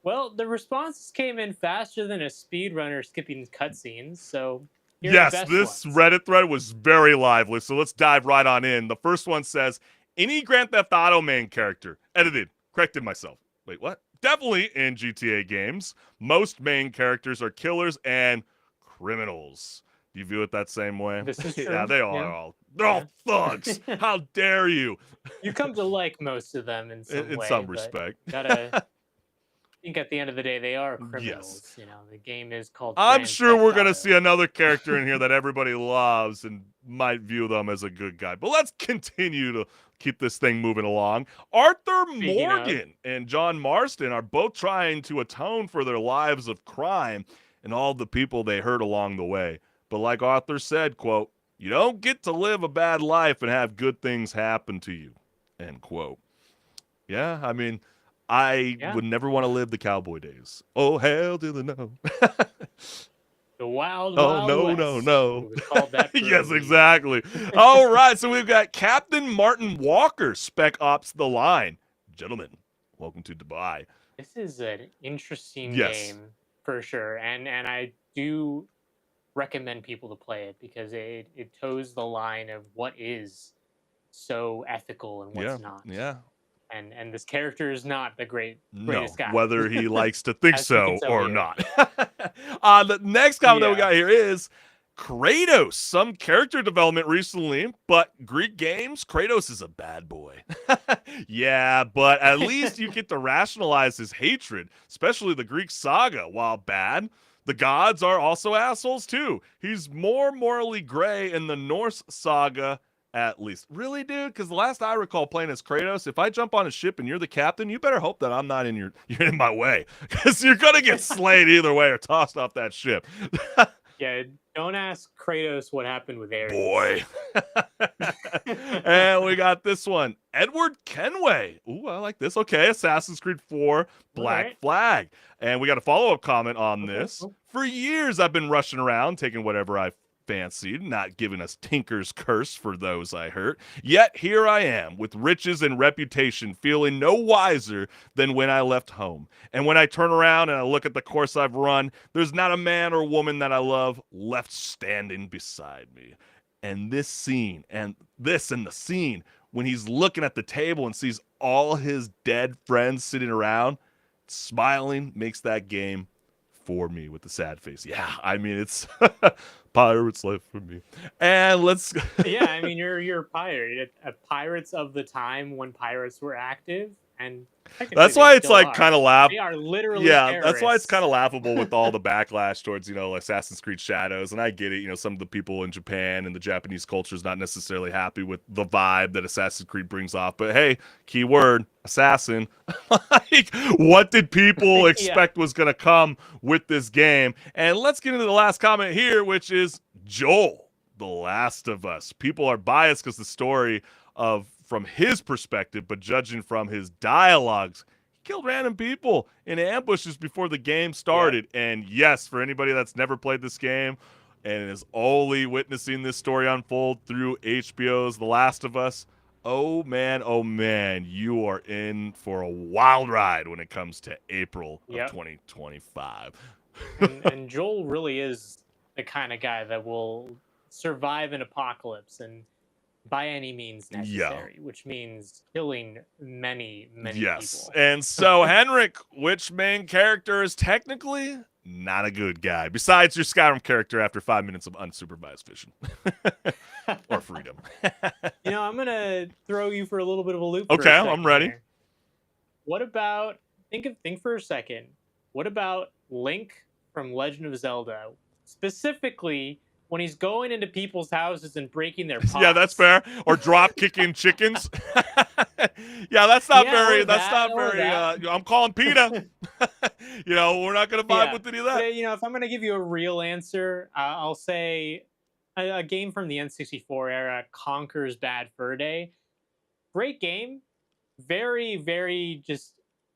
[SPEAKER 3] Well, the responses came in faster than a speedrunner skipping cutscenes, so here are the
[SPEAKER 2] Yes,
[SPEAKER 3] best
[SPEAKER 2] this
[SPEAKER 3] ones.
[SPEAKER 2] Reddit thread was very lively, so let's dive right on in. The first one says, any Grand Theft Auto main character. Edited. Corrected myself. Wait, what? Definitely in GTA games. Most main characters are killers and criminals. Do you view it that same way?
[SPEAKER 3] This is
[SPEAKER 2] Yeah,
[SPEAKER 3] true.
[SPEAKER 2] they all
[SPEAKER 3] Yeah.
[SPEAKER 2] are all. They're all thugs. How dare you?
[SPEAKER 3] You come to like most of them in some
[SPEAKER 2] In
[SPEAKER 3] way.
[SPEAKER 2] some
[SPEAKER 3] but
[SPEAKER 2] respect.
[SPEAKER 3] gotta I think at the end of the day they are criminals.
[SPEAKER 2] Yes.
[SPEAKER 3] The game is called
[SPEAKER 2] I'm
[SPEAKER 3] Grand
[SPEAKER 2] sure
[SPEAKER 3] Theft
[SPEAKER 2] we're going to
[SPEAKER 3] Auto.
[SPEAKER 2] see another character in here that everybody loves and might view them as a good guy. But let's continue to keep this thing moving along. Arthur
[SPEAKER 3] Speaking of-
[SPEAKER 2] Morgan and John Marston are both trying to atone for their lives of crime and all the people they hurt along the way. But like Arthur said, quote, you don't get to live a bad life and have good things happen to you, end quote. Yeah, I mean, I would never want to live the cowboy days. Oh, hell to the no.
[SPEAKER 3] The Wild
[SPEAKER 2] Oh,
[SPEAKER 3] Wild
[SPEAKER 2] no,
[SPEAKER 3] West.
[SPEAKER 2] no, no.
[SPEAKER 3] It was called that for a
[SPEAKER 2] Yes,
[SPEAKER 3] reason.
[SPEAKER 2] exactly. All right, so we've got Captain Martin Walker, Spec Ops The Line. Gentlemen, welcome to Dubai.
[SPEAKER 3] This is an interesting
[SPEAKER 2] Yes.
[SPEAKER 3] game for sure, and I do recommend people to play it because it toes the line of what is so ethical and what's not.
[SPEAKER 2] Yeah.
[SPEAKER 3] And this character is not the
[SPEAKER 2] No,
[SPEAKER 3] greatest guy.
[SPEAKER 2] whether he likes to think
[SPEAKER 3] As you can
[SPEAKER 2] so
[SPEAKER 3] tell
[SPEAKER 2] or
[SPEAKER 3] here.
[SPEAKER 2] not. The next comment that we
[SPEAKER 3] Yeah.
[SPEAKER 2] got here is Kratos. Some character development recently, but Greek games, Kratos is a bad boy. Yeah, but at least you get to rationalize his hatred, especially the Greek saga. While bad, the gods are also assholes too. He's more morally gray in the Norse saga, at least. Really, dude? Because the last I recall playing as Kratos, if I jump on a ship and you're the captain, you better hope that I'm not you're in my way. Because you're gonna get slayed either way or tossed off that ship.
[SPEAKER 3] Yeah, don't ask Kratos what happened with Ares.
[SPEAKER 2] Boy. And we got this one. Edward Kenway. Ooh, I like this. Okay, Assassin's Creed 4, Black
[SPEAKER 3] right.
[SPEAKER 2] Flag. And we got a follow-up comment on this.
[SPEAKER 3] cool.
[SPEAKER 2] For years, I've been rushing around, taking whatever I fancied, not giving us Tinker's curse for those I hurt. Yet here I am, with riches and reputation, feeling no wiser than when I left home. And when I turn around and I look at the course I've run, there's not a man or woman that I love left standing beside me. And this scene, and the scene, when he's looking at the table and sees all his dead friends sitting around, smiling, makes that game for me with the sad face. Yeah, I mean, it's pirate's life for me. And let's
[SPEAKER 3] Yeah, I mean, you're a pirate. Pirates of the time when pirates were active, and
[SPEAKER 2] that's why it's like kind of
[SPEAKER 3] They
[SPEAKER 2] laugh.
[SPEAKER 3] are literally
[SPEAKER 2] Yeah, that's why it's
[SPEAKER 3] terrorists.
[SPEAKER 2] kind of laughable with all the backlash towards, Assassin's Creed Shadows. And I get it, some of the people in Japan and the Japanese culture is not necessarily happy with the vibe that Assassin's Creed brings off. But hey, keyword, assassin. Like, what did people expect was going to come with this game? And let's get into the last comment here, which is Joel, The Last of Us. People are biased because the story from his perspective, but judging from his dialogues, he killed random people in ambushes before the game started. And yes, for anybody that's never played this game and is only witnessing this story unfold through HBO's The Last of Us, oh man, you are in for a wild ride when it comes to April of 2025.
[SPEAKER 3] and Joel really is the kind of guy that will survive an apocalypse and by any means necessary, which means killing many people.
[SPEAKER 2] And so, HenricK, which main character is technically not a good guy, besides your Skyrim character after 5 minutes of unsupervised fishing? Or freedom.
[SPEAKER 3] I'm going to throw you for a little bit of a loop. For
[SPEAKER 2] Okay,
[SPEAKER 3] a second
[SPEAKER 2] I'm ready.
[SPEAKER 3] here. What about, think for a second, what about Link from Legend of Zelda? Specifically, when he's going into people's houses and breaking their pots.
[SPEAKER 2] Yeah, that's fair. Or drop kicking chickens. Yeah, that's not very. I'm calling PETA. We're not gonna vibe with any of that.
[SPEAKER 3] But, if I'm gonna give you a real answer, I'll say a game from the N64 era, Conker's Bad Fur Day. Great game, very, very just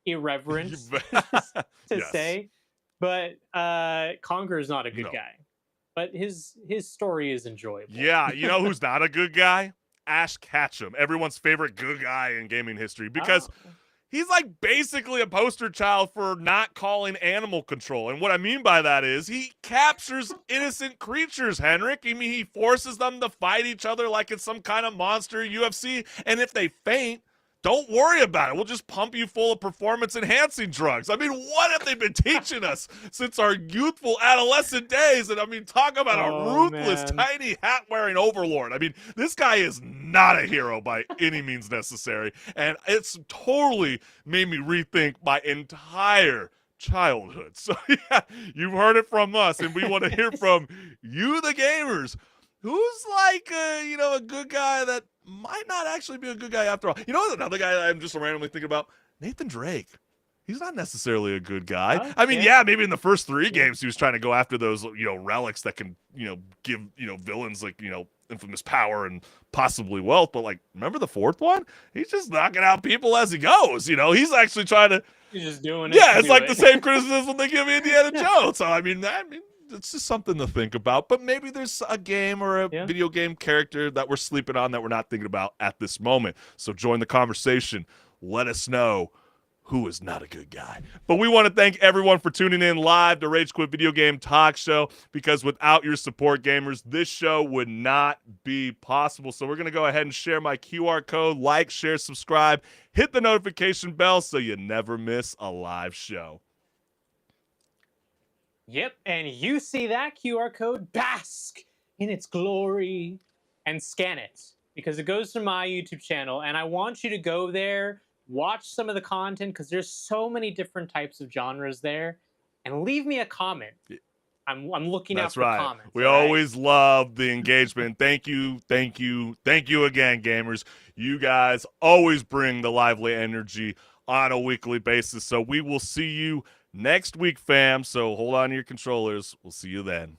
[SPEAKER 3] irreverent to say, but Conker is not a good guy. But his story is enjoyable.
[SPEAKER 2] Yeah, you know who's not a good guy? Ash Ketchum, everyone's favorite good guy in gaming history, because he's like basically a poster child for not calling animal control. And what I mean by that is he captures innocent creatures, HenricK. I mean, he forces them to fight each other like it's some kind of monster UFC. And if they faint, don't worry about it. We'll just pump you full of performance-enhancing drugs. I mean, what have they been teaching us since our youthful adolescent days? And I mean, talk about a ruthless, tiny hat-wearing overlord. I mean, this guy is not a hero by any means necessary. And it's totally made me rethink my entire childhood. So yeah, you've heard it from us, and we want to hear from you, the gamers. Who's like, a good guy that might not actually be a good guy after all? Another guy that I'm just randomly thinking about, Nathan Drake. He's not necessarily a good guy.
[SPEAKER 3] Oh,
[SPEAKER 2] I mean, maybe in the first 3 games he was trying to go after those, relics that can, give, villains like, infamous power and possibly wealth. But like, remember the 4th one? He's just knocking out people as he goes. He's actually trying to.
[SPEAKER 3] He's just doing it.
[SPEAKER 2] Yeah, it's like the same criticism they give Indiana Jones. So I mean, it's just something to think about. But maybe there's a game or a
[SPEAKER 3] Yeah.
[SPEAKER 2] video game character that we're sleeping on that we're not thinking about at this moment. So join the conversation. Let us know who is not a good guy. But we want to thank everyone for tuning in live to Rage Quit Video Game Talk Show, because without your support, gamers, this show would not be possible. So we're going to go ahead and share my QR code. Like, share, subscribe, hit the notification bell so you never miss a live show.
[SPEAKER 3] Yep, and you see that QR code, bask in its glory and scan it, because it goes to my YouTube channel, and I want you to go there, watch some of the content, because there's so many different types of genres there, and leave me a comment. I'm looking out
[SPEAKER 2] That's
[SPEAKER 3] for
[SPEAKER 2] right.
[SPEAKER 3] comments.
[SPEAKER 2] We
[SPEAKER 3] all right?
[SPEAKER 2] always love the engagement. Thank you again, gamers. You guys always bring the lively energy on a weekly basis. So we will see you next week, fam. So hold on to your controllers. We'll see you then.